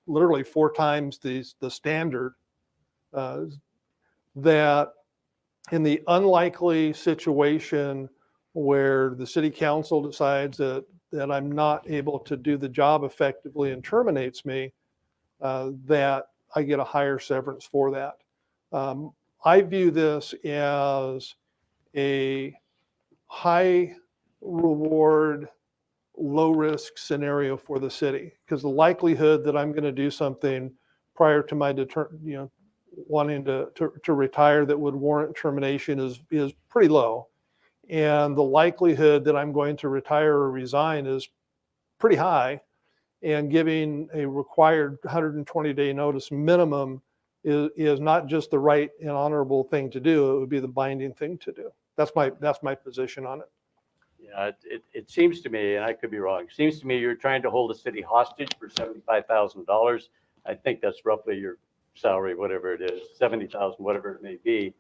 literally 4 times the standard, that in the unlikely situation where the city council decides that I'm not able to do the job effectively and terminates me, that I get a higher severance for that. I view this as a high reward, low risk scenario for the city, because the likelihood that I'm going to do something prior to my wanting to retire that would warrant termination is pretty low. And the likelihood that I'm going to retire or resign is pretty high. And giving a required 120-day notice minimum is not just the right and honorable thing to do, it would be the binding thing to do. That's my position on it. Yeah, it seems to me, and I could be wrong, it seems to me you're trying to hold the city hostage for $75,000. I think that's roughly your salary, whatever it is, 70,000, whatever it may be,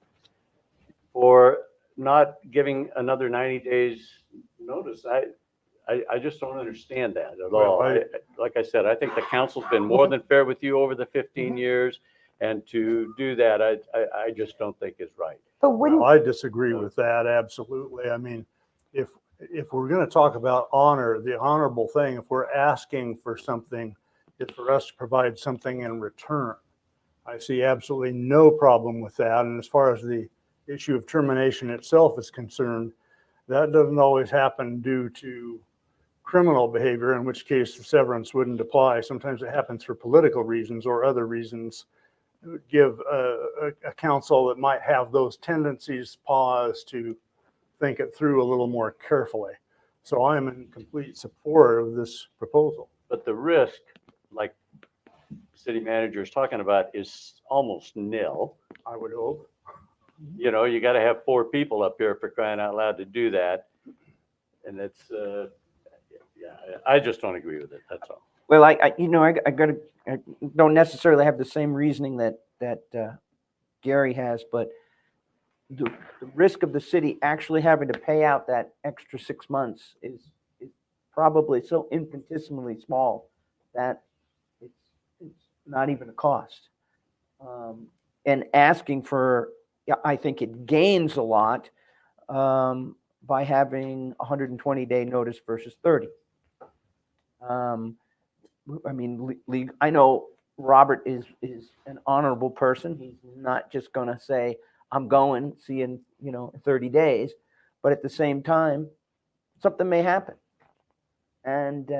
for not giving another 90 days notice. I just don't understand that at all. Like I said, I think the council's been more than fair with you over the 15 years, and to do that, I just don't think is right. But wouldn't, Well, I disagree with that, absolutely. I mean, if we're going to talk about honor, the honorable thing, if we're asking for something, it's for us to provide something in return. I see absolutely no problem with that. And as far as the issue of termination itself is concerned, that doesn't always happen due to criminal behavior, in which case the severance wouldn't apply. Sometimes it happens for political reasons or other reasons. It would give a council that might have those tendencies pause to think it through a little more carefully. So I'm in complete support of this proposal. But the risk, like city manager is talking about, is almost nil. I would hope. You know, you got to have 4 people up here for crying out loud to do that. And it's, yeah, I just don't agree with it. That's all. Well, I don't necessarily have the same reasoning that Gary has, but the risk of the city actually having to pay out that extra 6 months is probably so infinitesimally small that it's not even a cost. And asking for, I think it gains a lot by having 120-day notice versus 30. I mean, I know Robert is an honorable person. He's not just going to say, I'm going, see you in 30 days. But at the same time, something may happen. And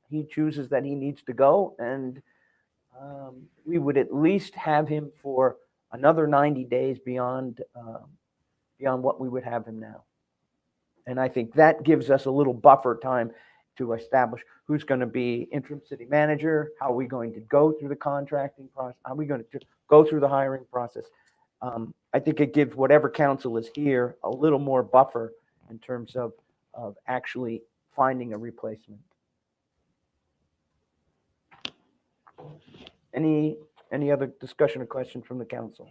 he chooses that he needs to go. And we would at least have him for another 90 days beyond what we would have him now. And I think that gives us a little buffer time to establish who's going to be interim city manager, how are we going to go through the contracting process, how are we going to go through the hiring process. I think it gives whatever council is here a little more buffer in terms of actually finding a replacement. Any other discussion or question from the council?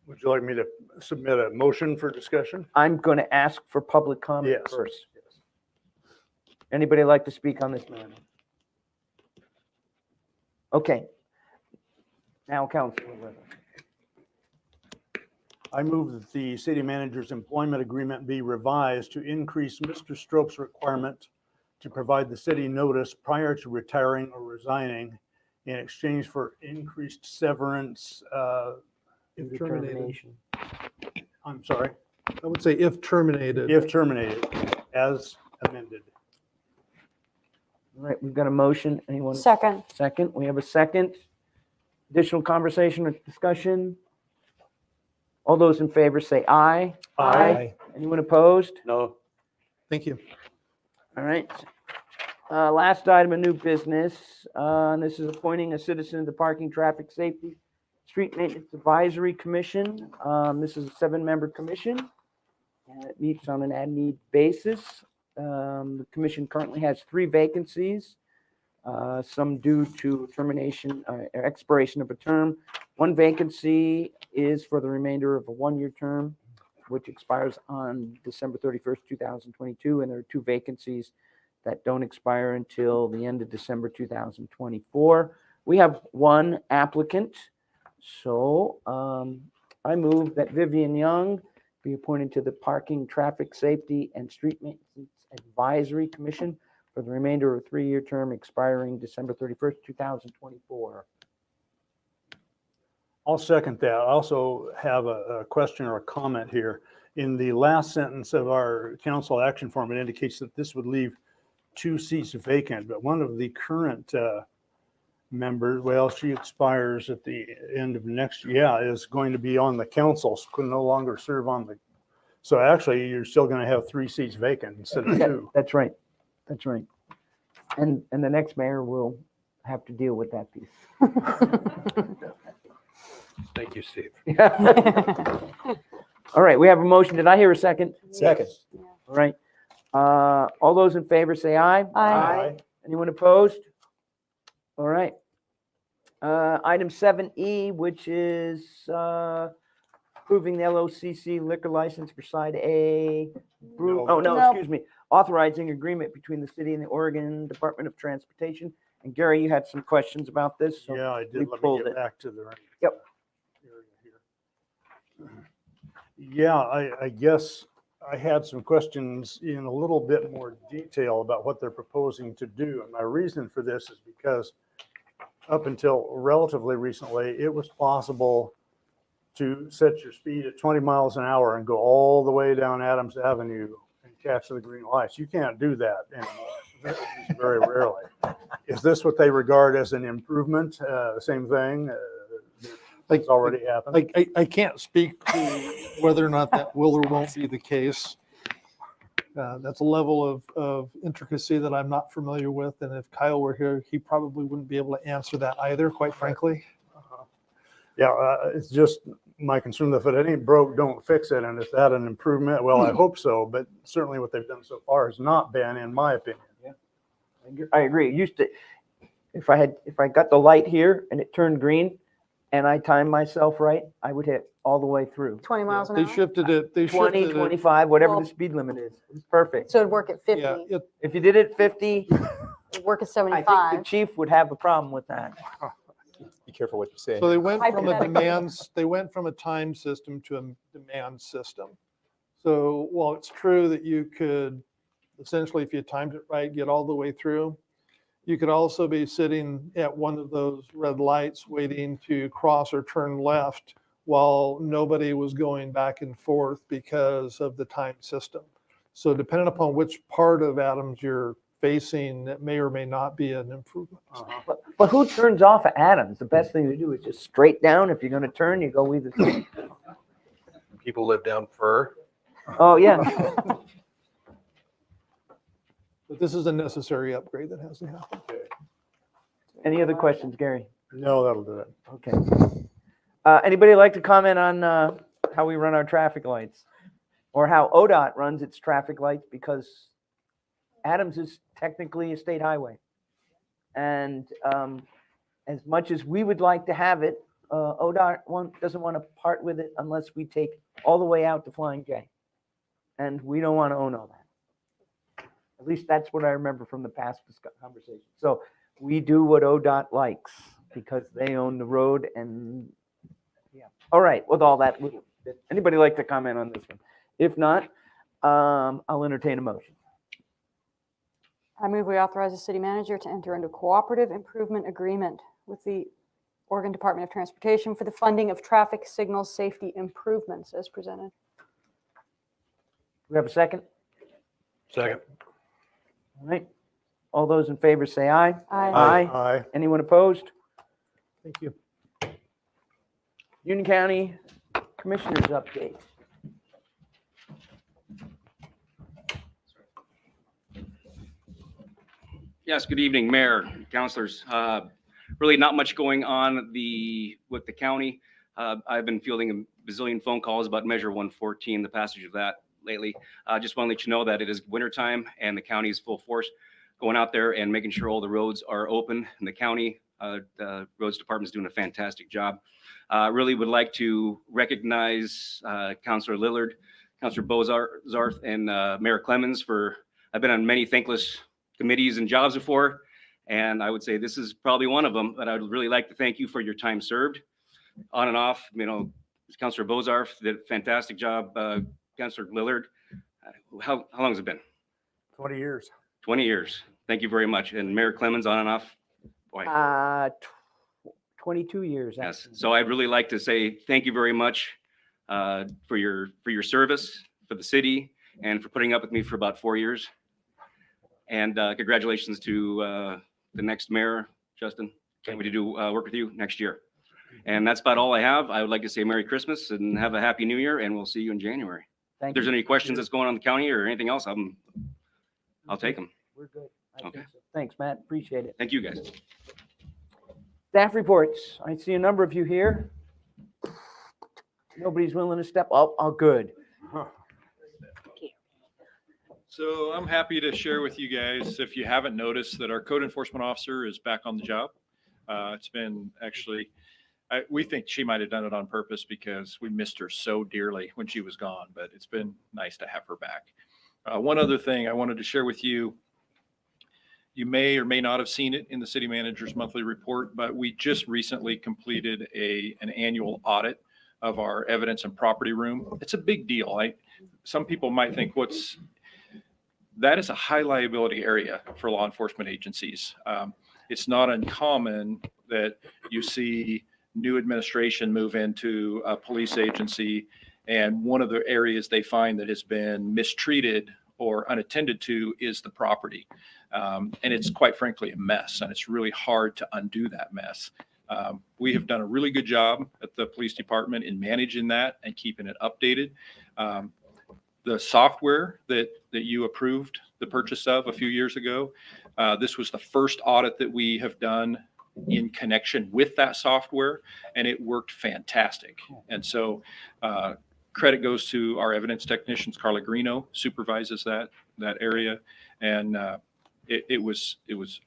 Would you like me to submit a motion for discussion? I'm going to ask for public comment Yes. first. Anybody like to speak on this matter? Okay. Now, Councilor Rivera. I move that the city manager's employment agreement be revised to increase Mr. Strope's requirement to provide the city notice prior to retiring or resigning in exchange for increased severance. If terminated. Determination. I'm sorry, I would say if terminated. if terminated, as amended. All right, we've got a motion. Anyone? Second. Second, we have a second. Additional conversation or discussion? All those in favor say aye. Aye. Anyone opposed? No. Thank you. All right. Last item of new business, and this is appointing a citizen to the Parking Traffic Safety Street Maintenance Advisory Commission. This is a 7-member commission, and it meets on an as-need basis. The commission currently has 3 vacancies, some due to termination or expiration of a term. 1 vacancy is for the remainder of a 1-year term, which expires on December 31st, 2022, and there are 2 vacancies that don't expire until the end of December 2024. We have 1 applicant, so I move that Vivian Young be appointed to the Parking, Traffic Safety, and Street Maintenance Advisory Commission for the remainder of a 3-year term expiring December 31st, 2024. I'll second that. I also have a question or a comment here. In the last sentence of our council action form, it indicates that this would leave 2 seats vacant, but one of the current members, well, she expires at the end of next year, is going to be on the council, so can no longer serve on the, so actually you're still going to have 3 seats vacant instead of 2. That's right. That's right. And the next mayor will have to deal with that piece. Thank you, Steve. All right, we have a motion. Did I hear a second? Second. All right. All those in favor say aye. Aye. Anyone opposed? All right. Item 7E, which is approving the LOCC liquor license for Side A. Oh, no, No. excuse me. Authorizing agreement between the city and the Oregon Department of Transportation. And Gary, you had some questions about this. So Yeah, I we did. Let me pulled get it. back to the right Yep. area here. Yeah, I guess I had some questions in a little bit more detail about what they're proposing to do. And my reason for this is because up until relatively recently, it was possible to set your speed at 20 miles an hour and go all the way down Adams Avenue and catch the green lights. You can't do that anymore, very rarely. Is this what they regard as an improvement? Same thing? It's already happened? I can't speak to whether or not that will or won't be the case. That's a level of intricacy that I'm not familiar with. And if Kyle were here, he probably wouldn't be able to answer that either, quite frankly. Yeah, it's just my concern that if it ain't broke, don't fix it. And is that an improvement? Well, I hope so, but certainly what they've done so far has not been, in my opinion. I agree. It used to, if I got the light here and it turned green and I timed myself right, I would hit all the way through. 20 miles an They hour? shifted it. They 20, shifted it. 25, whatever Well- the speed limit is. It's perfect. So it'd work at 50, Yeah, If you did it 50, it'd work at I think the 75. chief would have a problem with that. Be careful what you say. So they went from a Hypothetically. demands, they went from a time system to a demand system. So while it's true that you could essentially, if you timed it right, get all the way through, you could also be sitting at one of those red lights waiting to cross or turn left while nobody was going back and forth because of the time system. So depending upon which part of Adams you're facing, that may or may not be an improvement. But who turns off at Adams? The best thing to do is just straight down. If you're going to turn, you go either side. People live down Fur. Oh, yeah. But this is a necessary upgrade that has to happen. Any other questions, Gary? No, that'll do it. Okay. Anybody like to comment on how we run our traffic lights? Or how ODOT runs its traffic lights? Because Adams is technically a state highway. And as much as we would like to have it, ODOT doesn't want to part with it unless we take all the way out to Flying J. And we don't want to own all that. At least that's what I remember from the past conversation. So we do what ODOT likes. because they own the road and, yeah. All right, with all that, anybody like to comment on this one? If not, I'll entertain a motion. I move we authorize the city manager to enter into a cooperative improvement agreement with the Oregon Department of Transportation for the funding of traffic signal safety improvements as presented. Do we have a second? Second. All right. All those in favor say aye. Aye. Aye. Anyone opposed? Thank you. Union County Commissioners update. Yes, good evening, Mayor, councilors. Really not much going on with the county. I've been fielding a bazillion phone calls about Measure 114, the passage of that lately. Just want to let you know that it is wintertime and the county is full force going out there and making sure all the roads are open in the county. The roads department is doing a fantastic job. Really would like to recognize Councilor Lillard, Councilor Bozarth, and Mayor Clemens I've been on many thankless committees and jobs before, and I would say this is probably one of them. But I would really like to thank you for your time served, on and off. Councilor Bozarth did a fantastic job. Councilor Lillard, how long has it been? 20 years. 20 years. Thank you very much. And Mayor Clemens, on and off. Boy. 22 years. Yes. actually. So I'd really like to say thank you very much for your service for the city and for putting up with me for about 4 years. And congratulations to the next mayor, Justin. Can't wait to do work with you next year. And that's about all I have. I would like to say Merry Christmas and have a Happy New Year, and we'll see you in January. If Thank there's you. any questions that's going on in the county or anything else, I'll take them. We're good. I Okay. think so. Thanks, Matt. Appreciate it. Thank you, guys. Staff reports. I see a number of you here. Nobody's willing to step up. Oh, good. So I'm happy to share with you guys, if you haven't noticed, that our code enforcement officer is back on the job. It's been actually, we think she might have done it on purpose because we missed her so dearly when she was gone, but it's been nice to have her back. One other thing I wanted to share with you, you may or may not have seen it in the city manager's monthly report, but we just recently completed an annual audit of our evidence and property room. It's a big deal. Some people might think that is a high liability area for law enforcement agencies. It's not uncommon that you see new administration move into a police agency, and one of the areas they find that has been mistreated or unattended to is the property. And it's quite frankly a mess, and it's really hard to undo that mess. We have done a really good job at the police department in managing that and keeping it updated. The software that you approved the purchase of a few years ago, this was the first audit that we have done in connection with that software, and it worked fantastic. And so credit goes to our evidence technicians. Carla Greeno supervises that area, and it was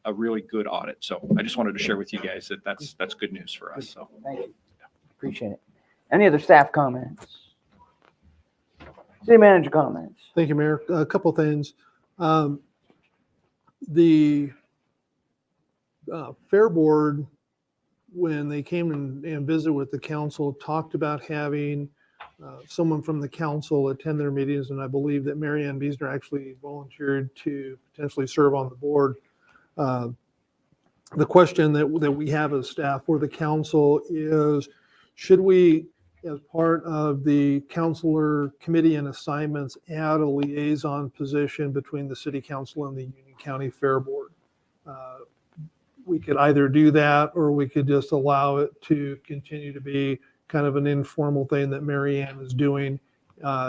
a really good audit. So I just wanted to share with you guys that that's good news for us. So Thank you. Appreciate it. Any other staff comments? City manager comments? Thank you, Mayor. A couple things. The Fair Board, when they came and visited with the council, talked about having someone from the council attend their meetings, and I believe that Mary Ann Wiesner actually volunteered to potentially serve on the board. The question that we have as staff for the council is, should we, as part of the counselor committee and assignments, add a liaison position between the city council and the Union County Fair Board? We could either do that, or we could just allow it to continue to be kind of an informal thing that Mary Ann is doing.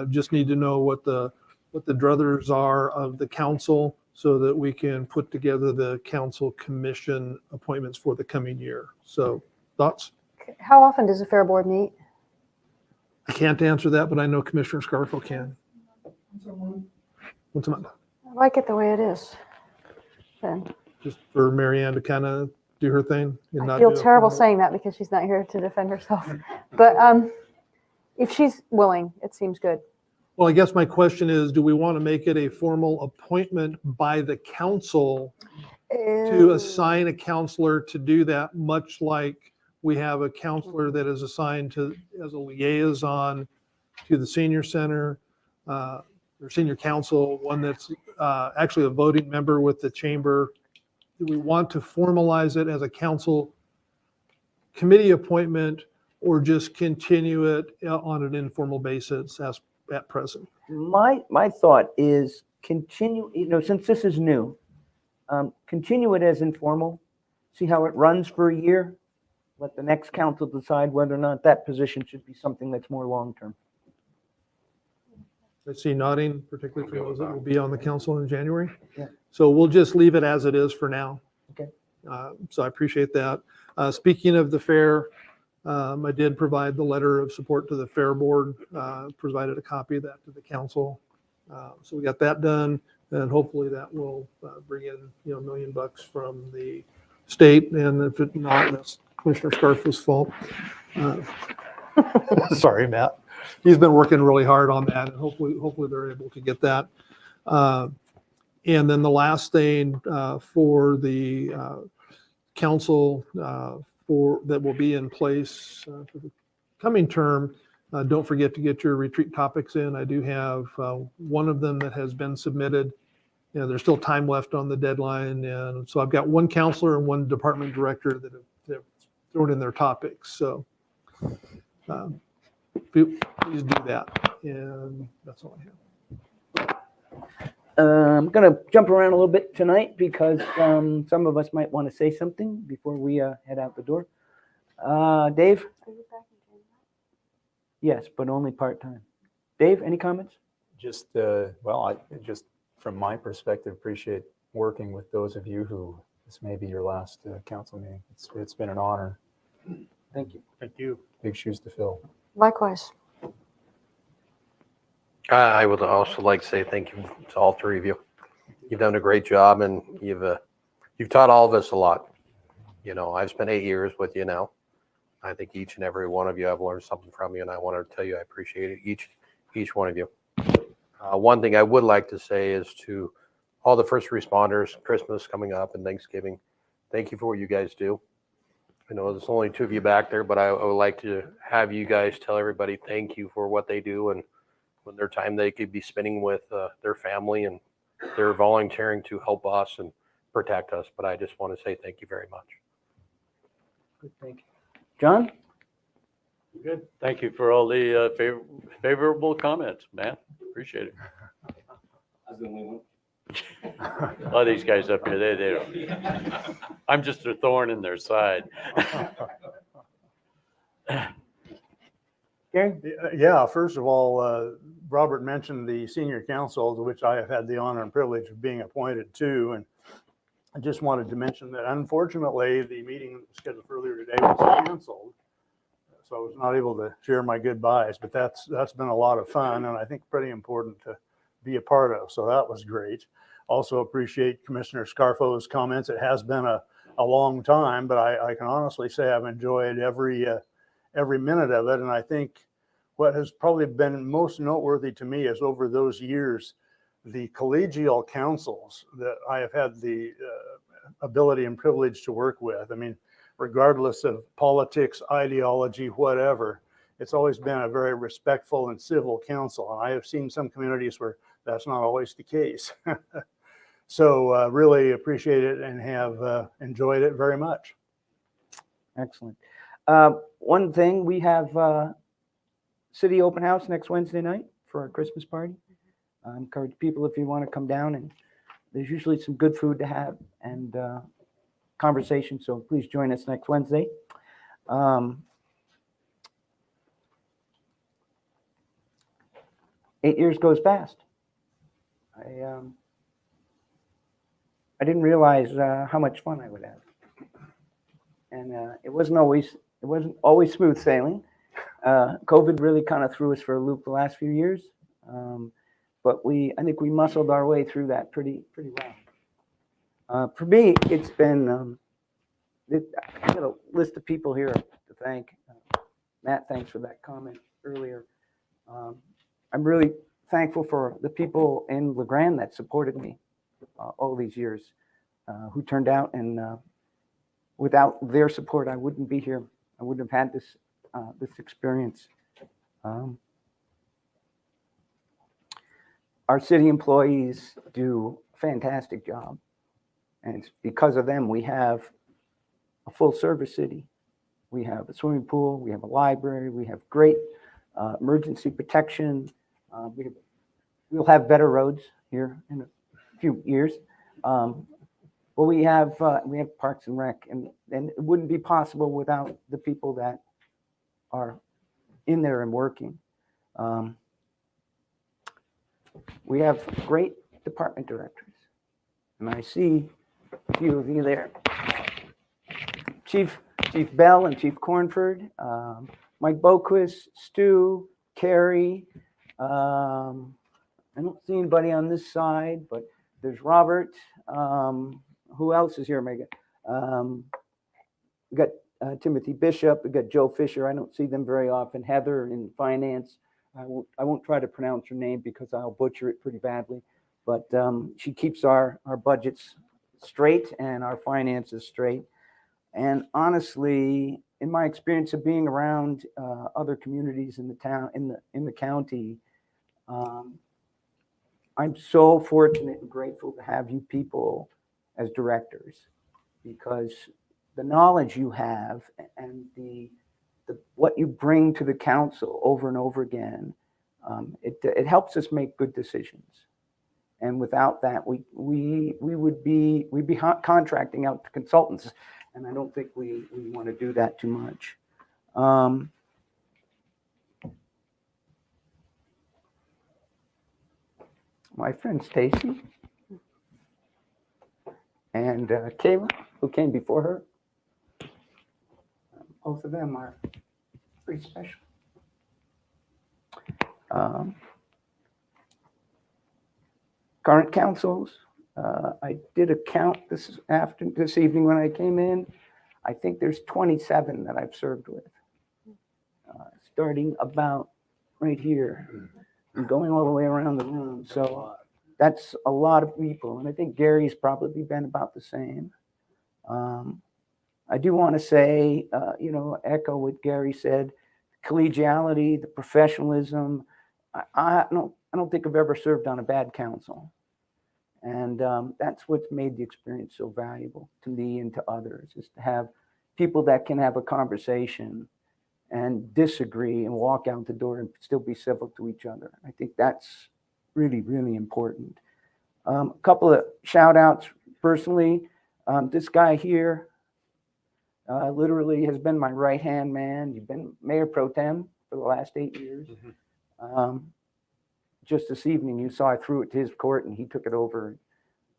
Just need to know what the druthers are of the council so that we can put together the council commission appointments for the coming year. So thoughts? How often does the Fair Board meet? I can't answer that, but I know Commissioner Scarfo can. Once a month. I like it the way it is. Then Just for Mary Ann to kind of do her thing. And I not feel do it terrible for- saying that because she's not here to defend herself. But if she's willing, it seems good. Well, I guess my question is, do we want to make it a formal appointment by the council to assign a counselor to do that, much like we have a counselor that is assigned to, as a liaison to the senior center, or senior council, one that's actually a voting member with the chamber. Do we want to formalize it as a council committee appointment or just continue it on an informal basis as at present? My thought is continue, since this is new, continue it as informal, see how it runs for a year. Let the next council decide whether or not that position should be something that's more long-term. I see nodding, particularly for those that will be on the council in January. Yeah. So we'll just leave it as it is for now. Okay. So I appreciate that. Speaking of the fair, I did provide the letter of support to the fair board, provided a copy of that to the council. So we got that done, and hopefully that will bring in, $1 million from the state. And if it not, that's Commissioner Scarfo's fault. Sorry, Matt. He's been working really hard on that, and hopefully they're able to get that. And then the last thing for the council that will be in place for the coming term, don't forget to get your retreat topics in. I do have one of them that has been submitted. There's still time left on the deadline, and so I've got one counselor and one department director that have thrown in their topics. So please do that, and that's all I have. I'm going to jump around a little bit tonight because some of us might want to say something before we head out the door. Dave? Yes, but only part-time. Dave, any comments? Just, I just from my perspective, appreciate working with those of you who this may be your last council meeting. It's been an honor. Thank you. Thank you. Big shoes to fill. Likewise. I would also like to say thank you to all three of you. You've done a great job, and you've taught all of us a lot. I've spent 8 years with you now. I think each and every one of you, I've learned something from you, and I want to tell you I appreciate it, each one of you. One thing I would like to say is to all the first responders, Christmas coming up and Thanksgiving, thank you for what you guys do. I know there's only two of you back there, but I would like to have you guys tell everybody thank you for what they do, and when their time they could be spending with their family, and they're volunteering to help us and protect us. But I just want to say thank you very much. Good, thank you. John? Good. Thank you for all the favorable comments, man. Appreciate it. I was the only one. A lot of these guys up here, they don't. I'm just a thorn in their side. Gary? Yeah, first of all, Robert mentioned the senior council, to which I have had the honor and privilege of being appointed to. And I just wanted to mention that unfortunately, the meeting scheduled for earlier today was canceled. So I was not able to share my goodbyes, but that's been a lot of fun, and I think pretty important to be a part of. So that was great. Also appreciate Commissioner Scarfo's comments. It has been a long time, but I can honestly say I've enjoyed every minute of it. And I think what has probably been most noteworthy to me is over those years, the collegial councils that I have had the ability and privilege to work with. I mean, regardless of politics, ideology, whatever, it's always been a very respectful and civil council. And I have seen some communities where that's not always the case. So really appreciate it and have enjoyed it very much. Excellent. One thing, we have city open house next Wednesday night for our Christmas party. I encourage people, if you want to come down, and there's usually some good food to have and conversation. So please join us next Wednesday. 8 years goes fast. I didn't realize how much fun I would have, and it wasn't always smooth sailing. COVID really kind of threw us for a loop the last few years, but I think we muscled our way through that pretty well. For me, it's been I got a list of people here to thank. Matt, thanks for that comment earlier. I'm really thankful for the people in Grande that supported me all these years. who turned out, and without their support, I wouldn't be here. I wouldn't have had this experience. Our city employees do a fantastic job, and it's because of them we have a full-service city. We have a swimming pool, we have a library, we have great emergency protection. We'll have better roads here in a few years. But we have Parks and Rec, and it wouldn't be possible without the people that are in there and working. We have great department directors, and I see a few of you there. Chief Bell and Chief Cornford, Mike Boquist, Stu, Carrie. I don't see anybody on this side, but there's Robert. Who else is here, Megan? We got Timothy Bishop. We got Joe Fisher. I don't see them very often. Heather in finance. I won't try to pronounce her name because I'll butcher it pretty badly. But she keeps our budgets straight and our finances straight. And honestly, in my experience of being around other communities in the town, in the county, I'm so fortunate and grateful to have you people as directors, because the knowledge you have and the what you bring to the council over and over again, it helps us make good decisions. And without that, we'd be contracting out to consultants, and I don't think we want to do that too much. My friend Stacy and Kayla, who came before her, both of them are pretty special. Current councils, I did a count this evening when I came in. I think there's 27 that I've served with, starting about right here and going all the way around the room. So that's a lot of people, and I think Gary's probably been about the same. I do want to say, echo what Gary said, collegiality, the professionalism. I don't think I've ever served on a bad council. And that's what's made the experience so valuable to me and to others, is to have people that can have a conversation and disagree and walk out the door and still be civil to each other. I think that's really, really important. A couple of shout outs personally. This guy here literally has been my right-hand man. He's been Mayor Pro Tem for the last 8 years. Just this evening, you saw I threw it to his court and he took it over.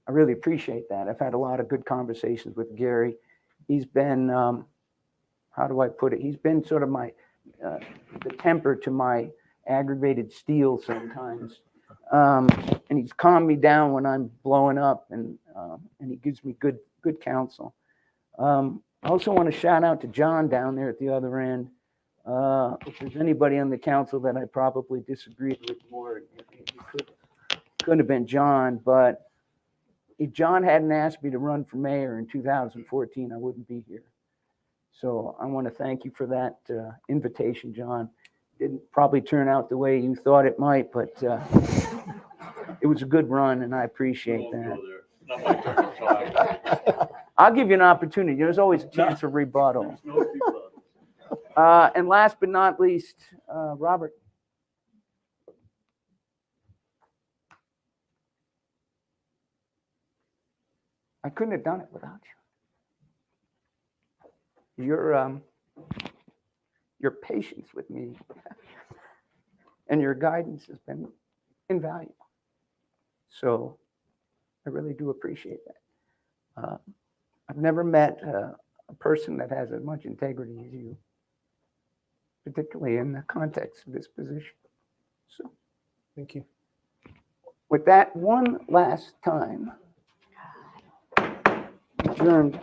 I really appreciate that. I've had a lot of good conversations with Gary. He's been, how do I put it? He's been sort of my, the temper to my aggravated steel sometimes. And he's calmed me down when I'm blowing up, and he gives me good counsel. I also want to shout out to John down there at the other end. If there's anybody on the council that I probably disagreed with more, it couldn't have been John. But if John hadn't asked me to run for mayor in 2014, I wouldn't be here. So I want to thank you for that invitation, John. Didn't probably turn out the way you thought it might, but it was a good run, and I appreciate that. I'll give you an opportunity. There's always a chance for rebuttal. And last but not least, Robert. I couldn't have done it without you. Your patience with me and your guidance has been invaluable. So I really do appreciate that. I've never met a person that has as much integrity as you, particularly in the context of this position. So Thank you. with that, one last time, adjourned.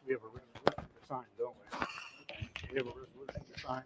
We have a resolution to sign, don't we? We have a resolution to sign.